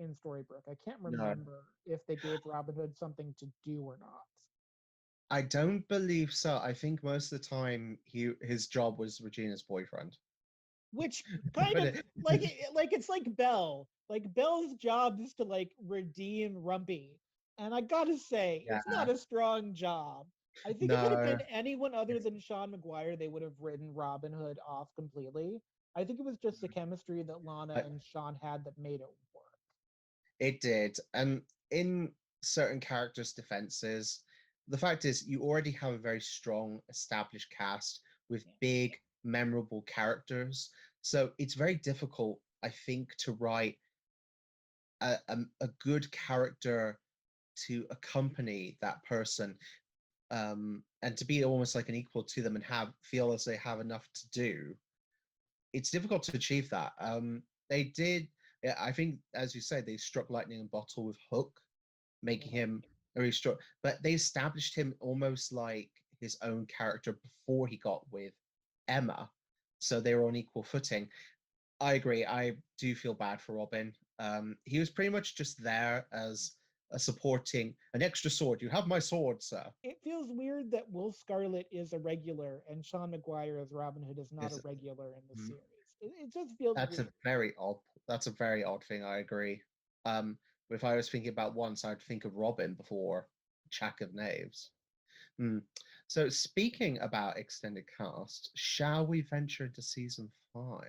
in Storybrooke. I can't No, remember if they gave Robin Hood something to do or not. I don't believe so. I think most of the time his job was Regina's boyfriend. Which kind But of like it's like Belle. Like Belle's job is to like redeem Rumpy, and I gotta say, it's yeah, not a strong job. I think if it had no, been anyone other than Sean McGuire, they would have written Robin Hood off completely. I think it was just the chemistry that Lana I, and Sean had that made it work. it did. And in certain characters' defenses, the fact is you already have a very strong established cast with Yeah. big, memorable characters. So it's very difficult, I think, to write a good character to accompany that person, and to be almost like an equal to them and have feel as they have enough to do. It's difficult to achieve that. They did. Yeah, I think, as you say, they struck lightning in a bottle with Hook, making Yeah. him very strong. But they established him almost like his own character before he got with Emma, so they were on equal footing. I agree. I do feel bad for Robin. He was pretty much just there as a supporting, an extra sword. You have my sword, sir. It feels weird that Will Scarlet is a regular and Sean McGuire as Robin Hood is not a Is regular in the mm, series. It just feels that's a weird. very odd. That's a very odd thing. I agree. Um, if I was thinking about once, I'd think of Robin before Jack of Knaves. Hmm. So, speaking about extended cast, shall we venture into season 5?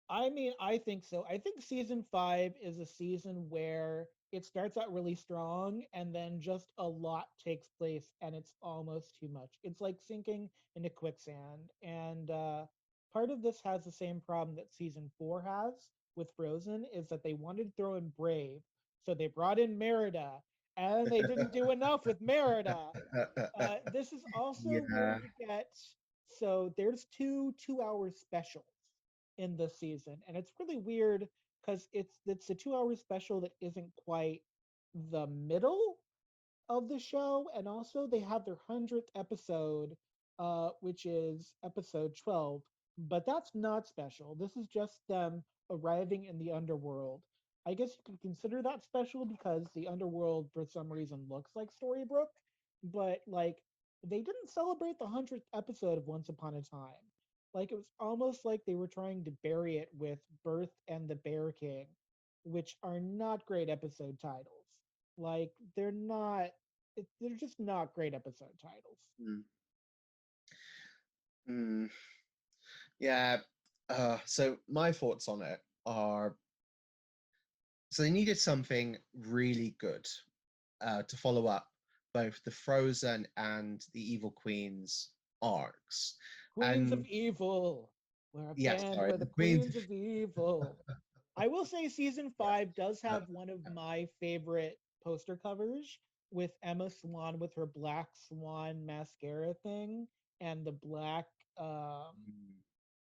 I mean, I think so. I think season 5 is a season where it starts out really strong and then just a lot takes place and it's almost too much. It's like sinking into quicksand. And part of this has the same problem that season 4 has with Frozen is that they wanted to throw in Brave. So they brought in Merida and they didn't do enough with Merida. This is also where Yeah. you get So there's two-hour specials in this season, and it's really weird because it's a 2-hour special that isn't quite the middle of the show, and also they have their 100th episode, which is episode 12. But that's not special. This is just them arriving in the underworld. I guess you could consider that special because the underworld, for some reason, looks like Storybrooke, but like they didn't celebrate the 100th episode of Once Upon a Time. Like it was almost like they were trying to bury it with Birth and the Bear King, which are not great episode titles. Like they're just not great episode titles. Mm. Mm. Yeah. So my thoughts on it are, so they needed something really good to follow up both the Frozen and the Evil Queen's arcs. Queens of And Evil. We're a yes, band, sorry, we're the the Queens. Queens of Evil. I will say season Yeah. 5 does Uh, have one of my favorite poster covers with Emma Swan with her black swan mascara thing and the black um mm,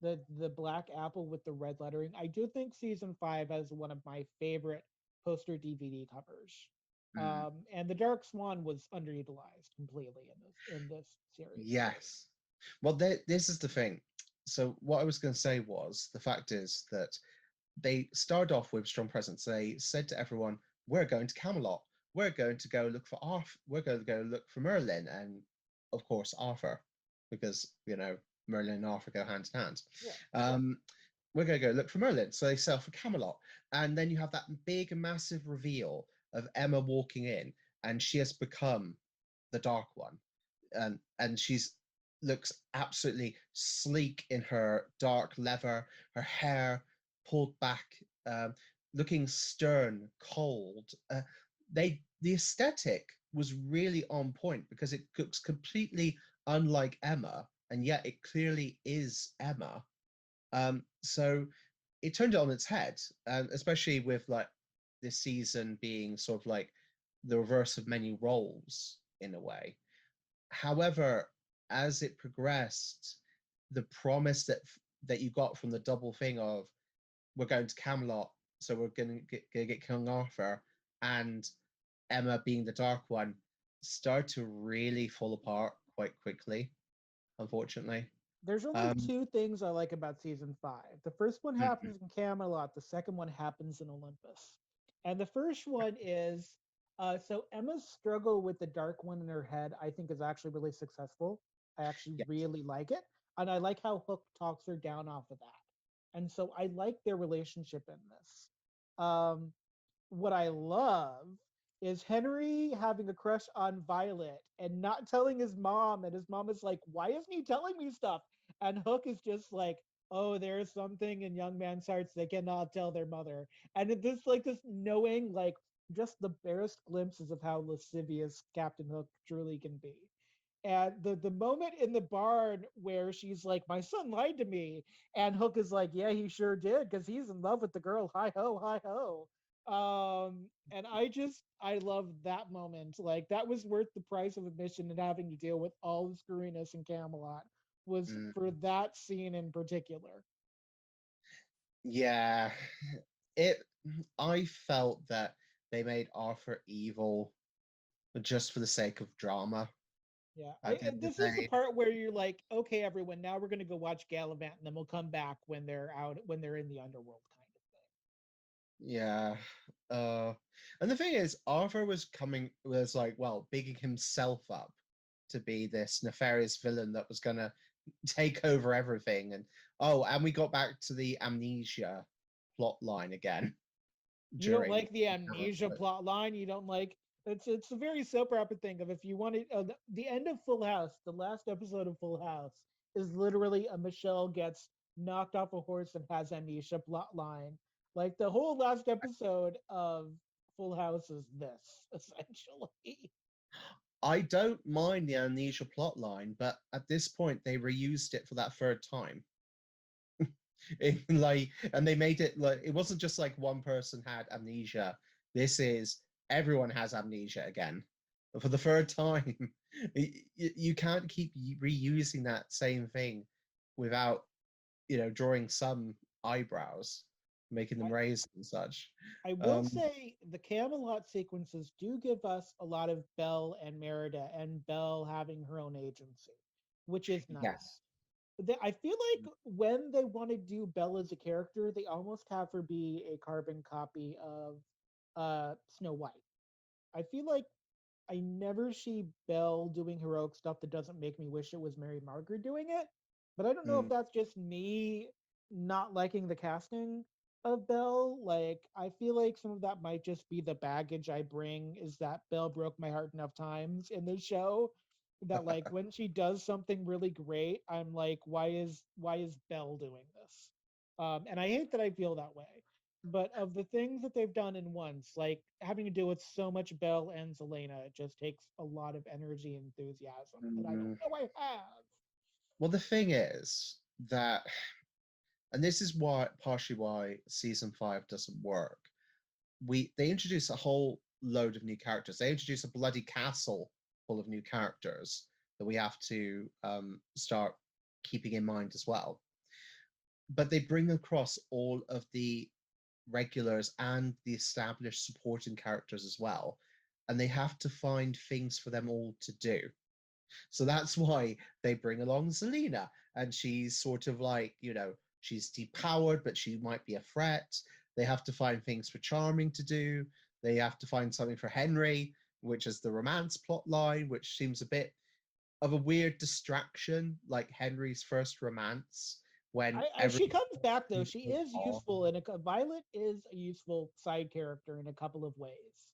the black apple with the red lettering. I do think season 5 has one of my favorite poster DVD covers. mm. And the Dark Swan was underutilized completely in this series. Yes. Well, this is the thing. So what I was going to say was the fact is that they started off with strong presence. They said to everyone, "We're going to Camelot. We're going to go look for Arthur. We're going to go look for Merlin, and of course Arthur, because Merlin and Arthur go hand in hand. Yeah. Um, we're going to go look for Merlin." So they sail for Camelot, and then you have that big, massive reveal of Emma walking in, and she has become the Dark One, and she's looks absolutely sleek in her dark leather, her hair pulled back, um, looking stern, cold. The aesthetic was really on point because it looks completely unlike Emma, and yet it clearly is Emma. So it turned it on its head, especially with like this season being sort of like the reverse of many roles in a way. However, as it progressed, the promise that you got from the double thing of we're going to Camelot, so we're gonna get King Arthur, and Emma being the Dark One, start to really fall apart quite quickly, unfortunately. There's only Um, two things I like about season 5. The first one mhm, happens in Camelot, the second one happens in Olympus. And the first one is so Emma's struggle with the dark one in her head, I think, is actually really successful. I actually yes. really like it. And I like how Hook talks her down off of that. And so I like their relationship in this. Um, what I love is Henry having a crush on Violet and not telling his mom. And his mom is like, "Why isn't he telling me stuff?" And Hook is just like, "Oh, there's something in young man's hearts they cannot tell their mother." And this, like, this knowing, like, just the barest glimpses of how lascivious Captain Hook truly can be. And the moment in the barn where she's like, "My son lied to me," and Hook is like, "Yeah, he sure did, because he's in love with the girl. Hi ho, hi ho." And I love that moment. Like that was worth the price of admission and having to deal with all the screwiness in Camelot was Mm, for that scene in particular. yeah, it. I felt that they made Arthur evil just for the sake of drama. Yeah, At the end of this the is the day, part where you're like, "Okay, everyone, now we're gonna go watch Gallivant, and then we'll come back when they're in the underworld, kind of thing." yeah. Uh, and the thing is, Arthur was like, well, bigging himself up to be this nefarious villain that was gonna take over everything. And oh, and we got back to the amnesia plot line again You don't during like the the current amnesia book. plot line. You don't like it's a very soap opera thing of if you want to the end of Full House, the last episode of Full House is literally a Michelle gets knocked off a horse and has amnesia plot line. Like the whole last episode of Full House is this essentially. I don't mind the amnesia plot line, but at this point they reused it for that third time. Like, and they made it like it wasn't just like one person had amnesia. This is everyone has amnesia again. for the third time. You can't keep reusing that same thing without, drawing some eyebrows, making them I, raised and such. I will Um, say the Camelot sequences do give us a lot of Belle and Merida and Belle having her own agency, which is yes. nice. I feel like when they want to do Belle as a character, they almost have her be a carbon copy of Snow White. I feel like I never see Belle doing heroic stuff that doesn't make me wish it was Mary Margaret doing it. But I don't know if Mm. that's just me not liking the casting of Belle. Like, I feel like some of that might just be the baggage I bring is that Belle broke my heart enough times in the show that like when she does something really great, I'm like, why is Belle doing this? And I hate that I feel that way. But of the things that they've done in once, like having to deal with so much Belle and Zelena, it just takes a lot of energy and enthusiasm that I don't Mm. know I have. Well, the thing is that, and this is why partially why season 5 doesn't work. They introduce a whole load of new characters. They introduce a bloody castle full of new characters that we have to start keeping in mind as well. But they bring across all of the regulars and the established supporting characters as well, and they have to find things for them all to do. So that's why they bring along Zelena, and she's sort of like, she's depowered, but she might be a threat. They have to find things for Charming to do. They have to find something for Henry, which is the romance plot line, which seems a bit of a weird distraction, like Henry's first romance when She everything comes back though. She was is on. useful Violet is a useful side character in a couple of ways.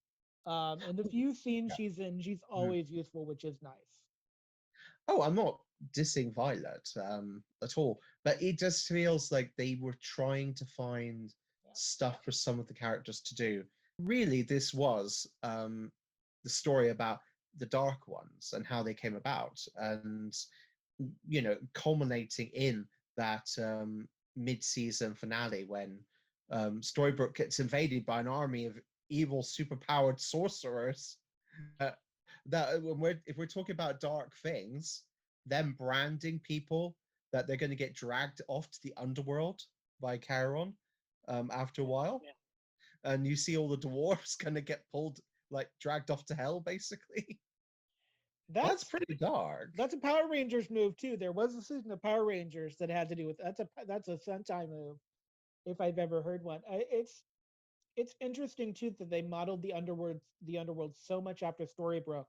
In the few scenes Yeah. she's in, she's Mm. always useful, which is nice. Oh, I'm not dissing Violet at all, but it just feels like they were trying to find Yeah. stuff for some of the characters to do. Really, this was the story about the Dark Ones and how they came about, and culminating in that mid-season finale when Storybrooke gets invaded by an army of evil, superpowered sorcerers. Uh, that if we're talking about dark things, them branding people that they're going to get dragged off to the underworld by Charon after a while, and you see all the dwarves kind of get pulled, like dragged off to hell, basically. That's That's pretty dark. that's a Power Rangers move too. There was a season of Power Rangers that had to do with that's a Sentai move if I've ever heard one. It's interesting too that they modeled the underworld so much after Storybrooke,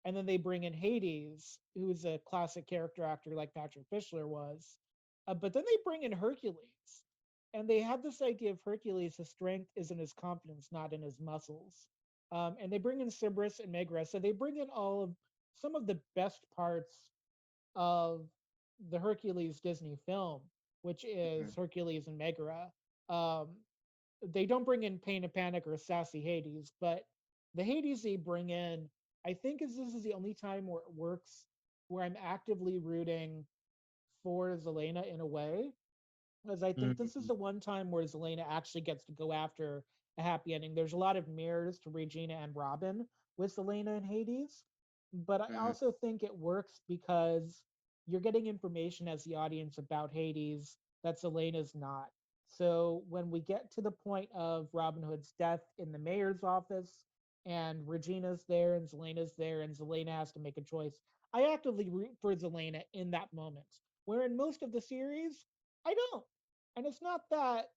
and then they bring in Hades, who is a classic character actor like Patrick Fischler was, but then they bring in Hercules, and they had this idea of Hercules. His strength is in his confidence, not in his muscles. And they bring in Cerberus and Megaera, so they bring in all of some of the best parts of the Hercules Disney film, which is Hercules and Megaera. Um, they don't bring in Pain and Panic or Sassy Hades, but the Hades they bring in, I think is this is the only time where it works where I'm actively rooting for Zelena in a way. Because I think this is Mm-hmm. the one time where Zelena actually gets to go after a happy ending. There's a lot of mirrors to Regina and Robin with Zelena and Hades, but I also think it works because you're getting information as the audience about Hades that Zelena's not. So when we get to the point of Robin Hood's death in the mayor's office, and Regina's there, and Zelena's there, and Zelena has to make a choice, I actively root for Zelena in that moment. Where in most of the series, I don't. And it's not that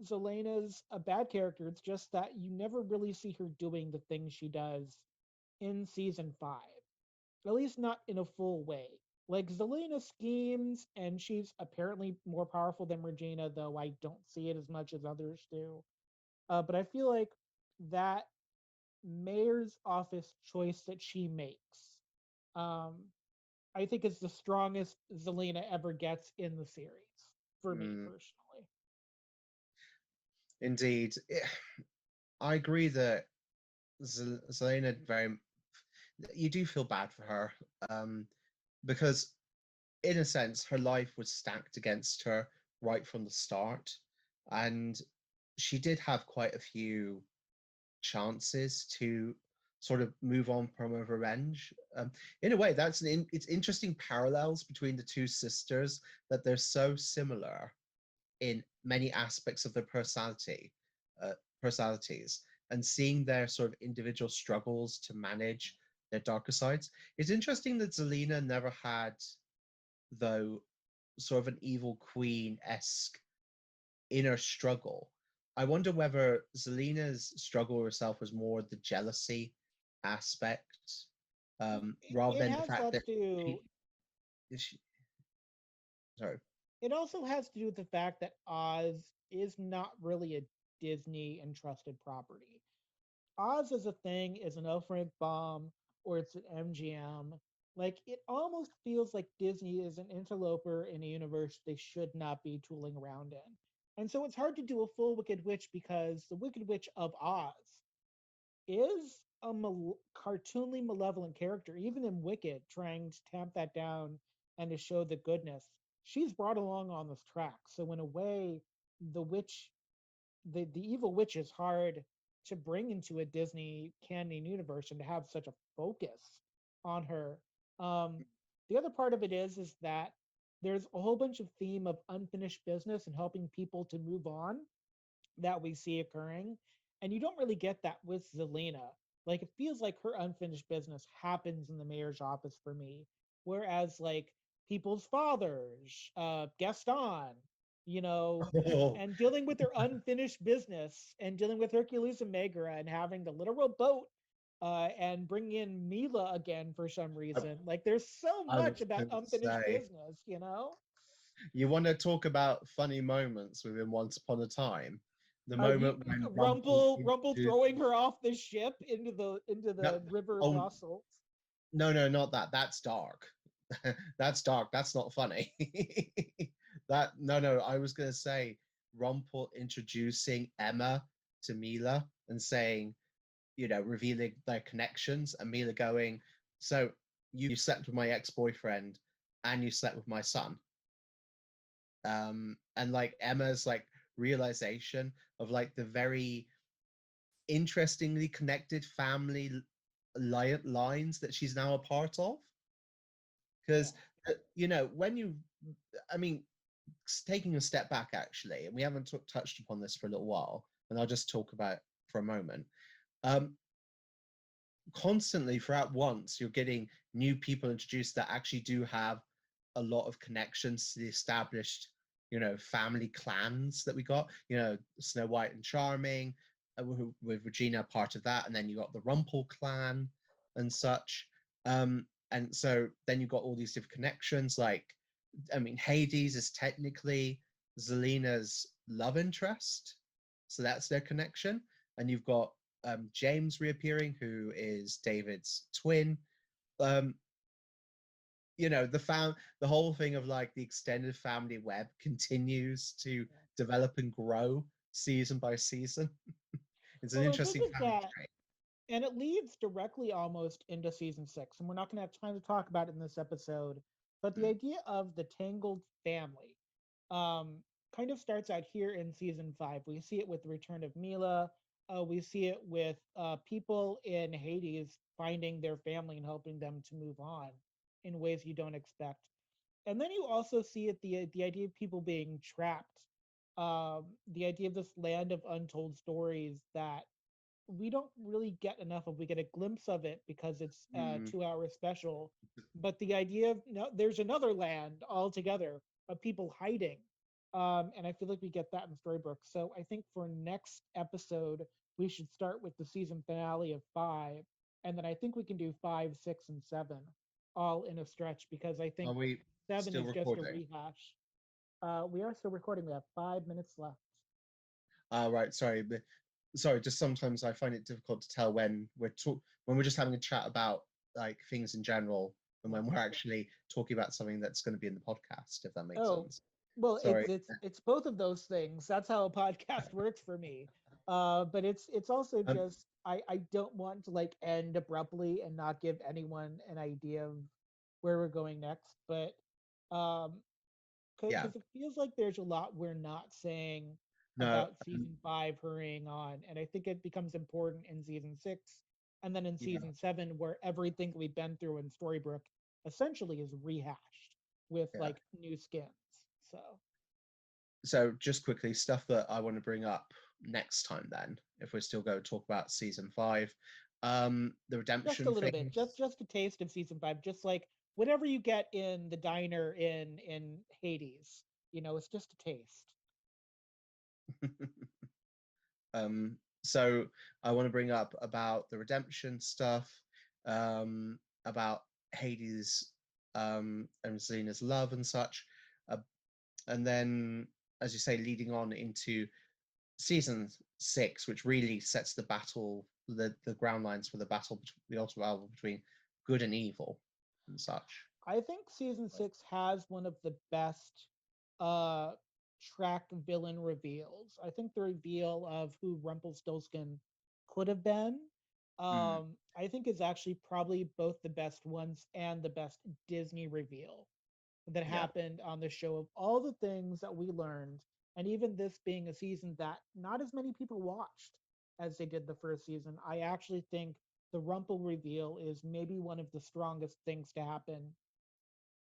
Zelena's a bad character, it's just that you never really see her doing the things she does in season 5. At least not in a full way. Like Zelena schemes and she's apparently more powerful than Regina, though I don't see it as much as others do. But I feel like that mayor's office choice that she makes, um, I think is the strongest Zelena ever gets in the series for me Mm-hmm. personally. Indeed. I agree that Zelena very. You do feel bad for her, because, in a sense, her life was stacked against her right from the start, and she did have quite a few chances to sort of move on from a revenge. In a way, it's interesting parallels between the two sisters, that they're so similar in many aspects of their uh, personalities, and seeing their sort of individual struggles to manage their darker sides. It's interesting that Zelena never had, though, sort of an evil queen-esque inner struggle. I wonder whether Zelena's struggle herself was more the jealousy aspect, rather It than the has fact less that to. she sorry. It also has to do with the fact that Oz is not really a Disney entrusted property. Oz as a thing is an Elfric bomb or it's an MGM. Like it almost feels like Disney is an interloper in a universe they should not be tooling around in. And so it's hard to do a full Wicked Witch because the Wicked Witch of Oz is a cartoonly malevolent character, even in Wicked, trying to tamp that down and to show the goodness. She's brought along on this track. So in a way, the witch, the evil witch is hard to bring into a Disney canon universe and to have such a focus on her. Um, the other part of it is that there's a whole bunch of theme of unfinished business and helping people to move on that we see occurring. And you don't really get that with Zelena. Like it feels like her unfinished business happens in the mayor's office for me. Whereas like people's fathers, Gaston, you know, Oh, and dealing with their unfinished business and dealing with Hercules and Megara and having the literal boat and bring in Mila again for some I, reason. Like there's so I much was about going to unfinished say, business, you know? you want to talk about funny moments within Once Upon a Time? The You, moment when Rumple Rumple introduced. throwing her off the ship into No, the river of oh, Nossels. no, no, not that. That's dark. That's dark. That's not funny. That no, no. I was gonna say Rumpel introducing Emma to Mila and saying, revealing their connections, and Mila going, "So you slept with my ex-boyfriend, and you slept with my son." And like Emma's like realization of like the very interestingly connected family lines that she's now a part of, Yeah. because when you I mean, taking a step back actually, and we haven't touched upon this for a little while, and I'll just talk about it for a moment. um Constantly throughout Once, you're getting new people introduced that actually do have a lot of connections to the established family clans that we got. Snow White and Charming, with Regina part of that, and then you got the Rumpel clan and such. And so then you got all these different connections. Like, I mean, Hades is technically Zelena's love interest, so that's their connection. And you've got James reappearing, who is David's twin. Um, the whole thing of like the extended family web continues to Yeah. develop and grow season by season. It's an Well, the thing interesting is family that, trait. and it leads directly almost into season six, and we're not going to have time to talk about it in this episode, but the Mm. idea of the tangled family um, kind of starts out here in season five. We see it with the return of Mila. We see it with people in Hades finding their family and helping them to move on in ways you don't expect. And then you also see it the idea of people being trapped, the idea of this land of untold stories that we don't really get enough of. We get a glimpse of it because it's a Mm. 2 hour special, but the idea of no, there's another land altogether of people hiding, and I feel like we get that in Storybook. So I think for next episode we should start with the season finale of five, and then I think we can do five, six, and seven all in a stretch because I Are think we seven still is just a recording? rehash. We are still recording. We have 5 minutes left. Right, sorry, but sorry. Just sometimes I find it difficult to tell when we're just having a chat about like things in general, and Yeah. when we're actually talking about something that's going to be in the podcast, if that makes Oh, sense. well, Sorry. it's both of those things. That's how a podcast works for me. But it's also Um, just I don't want to like end abruptly and not give anyone an idea of where we're going next. But um, yeah. because it feels like there's a lot we're not saying No. about season five hurrying on, and I think it becomes important in season six And then in Yeah. season 7, where everything we've been through in Storybrooke essentially is rehashed with Yeah. like new skins. So So just quickly, stuff that I want to bring up next time then, if we're still going to talk about season 5. The just a redemption little bit, things. just a taste of season 5, just like whatever you get in the diner in Hades. It's just a taste. So I want to bring up about the redemption stuff, about Hades and Zelena's love and such. Uh, and then, as you say, leading on into season 6, which really sets the battle, the ground lines for the battle, the ultimate battle between good and evil and such. I think season 6 has one of the best uh track villain reveals. I think the reveal of who Rumpelstiltskin could have been, Mm, I think is actually probably both the best ones and the best Disney reveal that yeah. happened on the show, of all the things that we learned, and even this being a season that not as many people watched as they did the first season. I actually think the Rumple reveal is maybe one of the strongest things to happen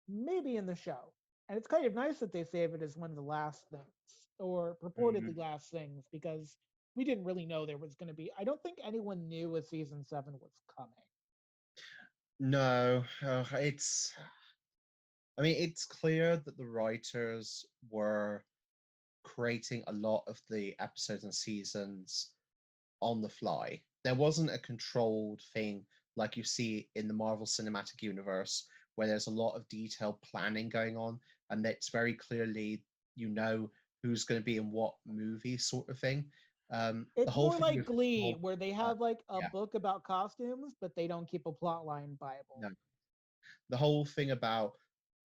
maybe in the show. And it's kind of nice that they save it as one of the last things, or purportedly Mm, last things, because we didn't really know there was going to be. I don't think anyone knew a season 7 was coming. no, it's. I mean, it's clear that the writers were creating a lot of the episodes and seasons on the fly. There wasn't a controlled thing like you see in the Marvel Cinematic Universe, where there's a lot of detailed planning going on, and it's very clearly you know who's going to be in what movie, sort of thing. The It's whole more thing like with Glee, where they have like a yeah, book about costumes, but they don't keep a plotline no, Bible. the whole thing about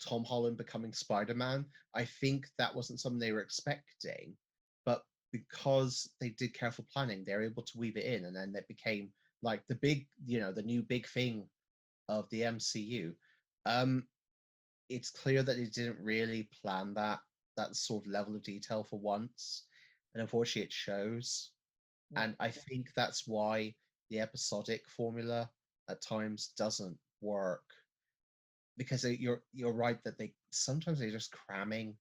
Tom Holland becoming Spider-Man, I think that wasn't something they were expecting, but because they did careful planning, they were able to weave it in, and then it became like the big, the new big thing of the MCU. Um, it's clear that they didn't really plan that sort of level of detail for once, and unfortunately, it shows. Yeah. And I think that's why the episodic formula at times doesn't work, because you're right that they sometimes they're just cramming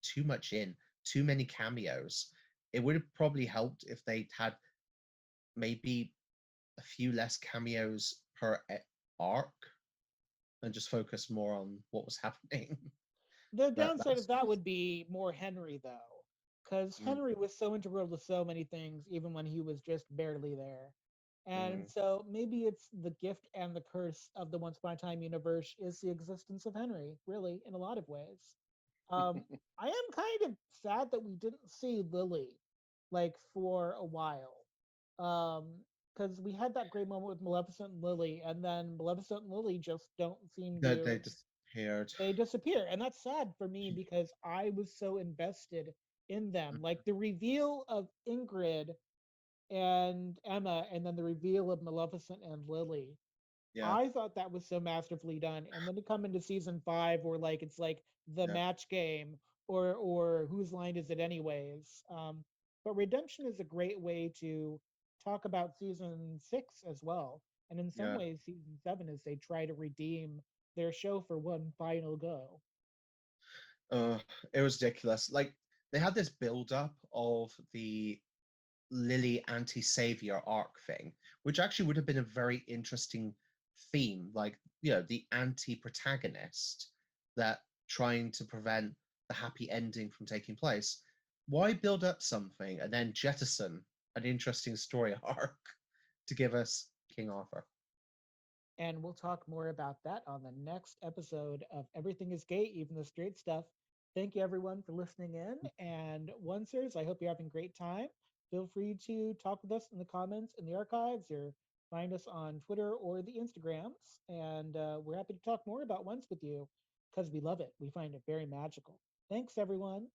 too much in, too many cameos. It would have probably helped if they'd had maybe a few less cameos per arc and just focus more on what was happening. The But downside of that's that would be more Henry, though, because mm, Henry was so integral to so many things, even when he was just barely there. And mm, so maybe it's the gift and the curse of the Once Upon a Time universe is the existence of Henry, really, in a lot of ways. Um, I am kind of sad that we didn't see Lily like for a while. Because we had that great moment with Maleficent and Lily, and then Maleficent and Lily just don't seem that they to, disappeared. they disappear. And that's sad for me because I was so invested in them. Like the reveal of Ingrid and Emma, and then the reveal of Maleficent and Lily. Yeah, I thought that was so masterfully done. And then to come into season 5 where like it's like the yeah, match game, or whose line is it anyways? But Redemption is a great way to talk about season 6 as well. And in some yeah. ways, season 7 is they try to redeem their show for one final go. Uh, it was ridiculous. Like they had this build up of the Lily anti-savior arc thing, which actually would have been a very interesting theme, like the anti-protagonist that trying to prevent the happy ending from taking place. Why build up something and then jettison an interesting story arc to give us King Arthur? And we'll talk more about that on the next episode of Everything is Gay, Even the Straight Stuff. Thank you, everyone, for listening in. And oncers, I hope you're having a great time. Feel free to talk with us in the comments in the archives, or find us on Twitter or the Instagrams. And we're happy to talk more about once with you because we love it. We find it very magical. Thanks, everyone.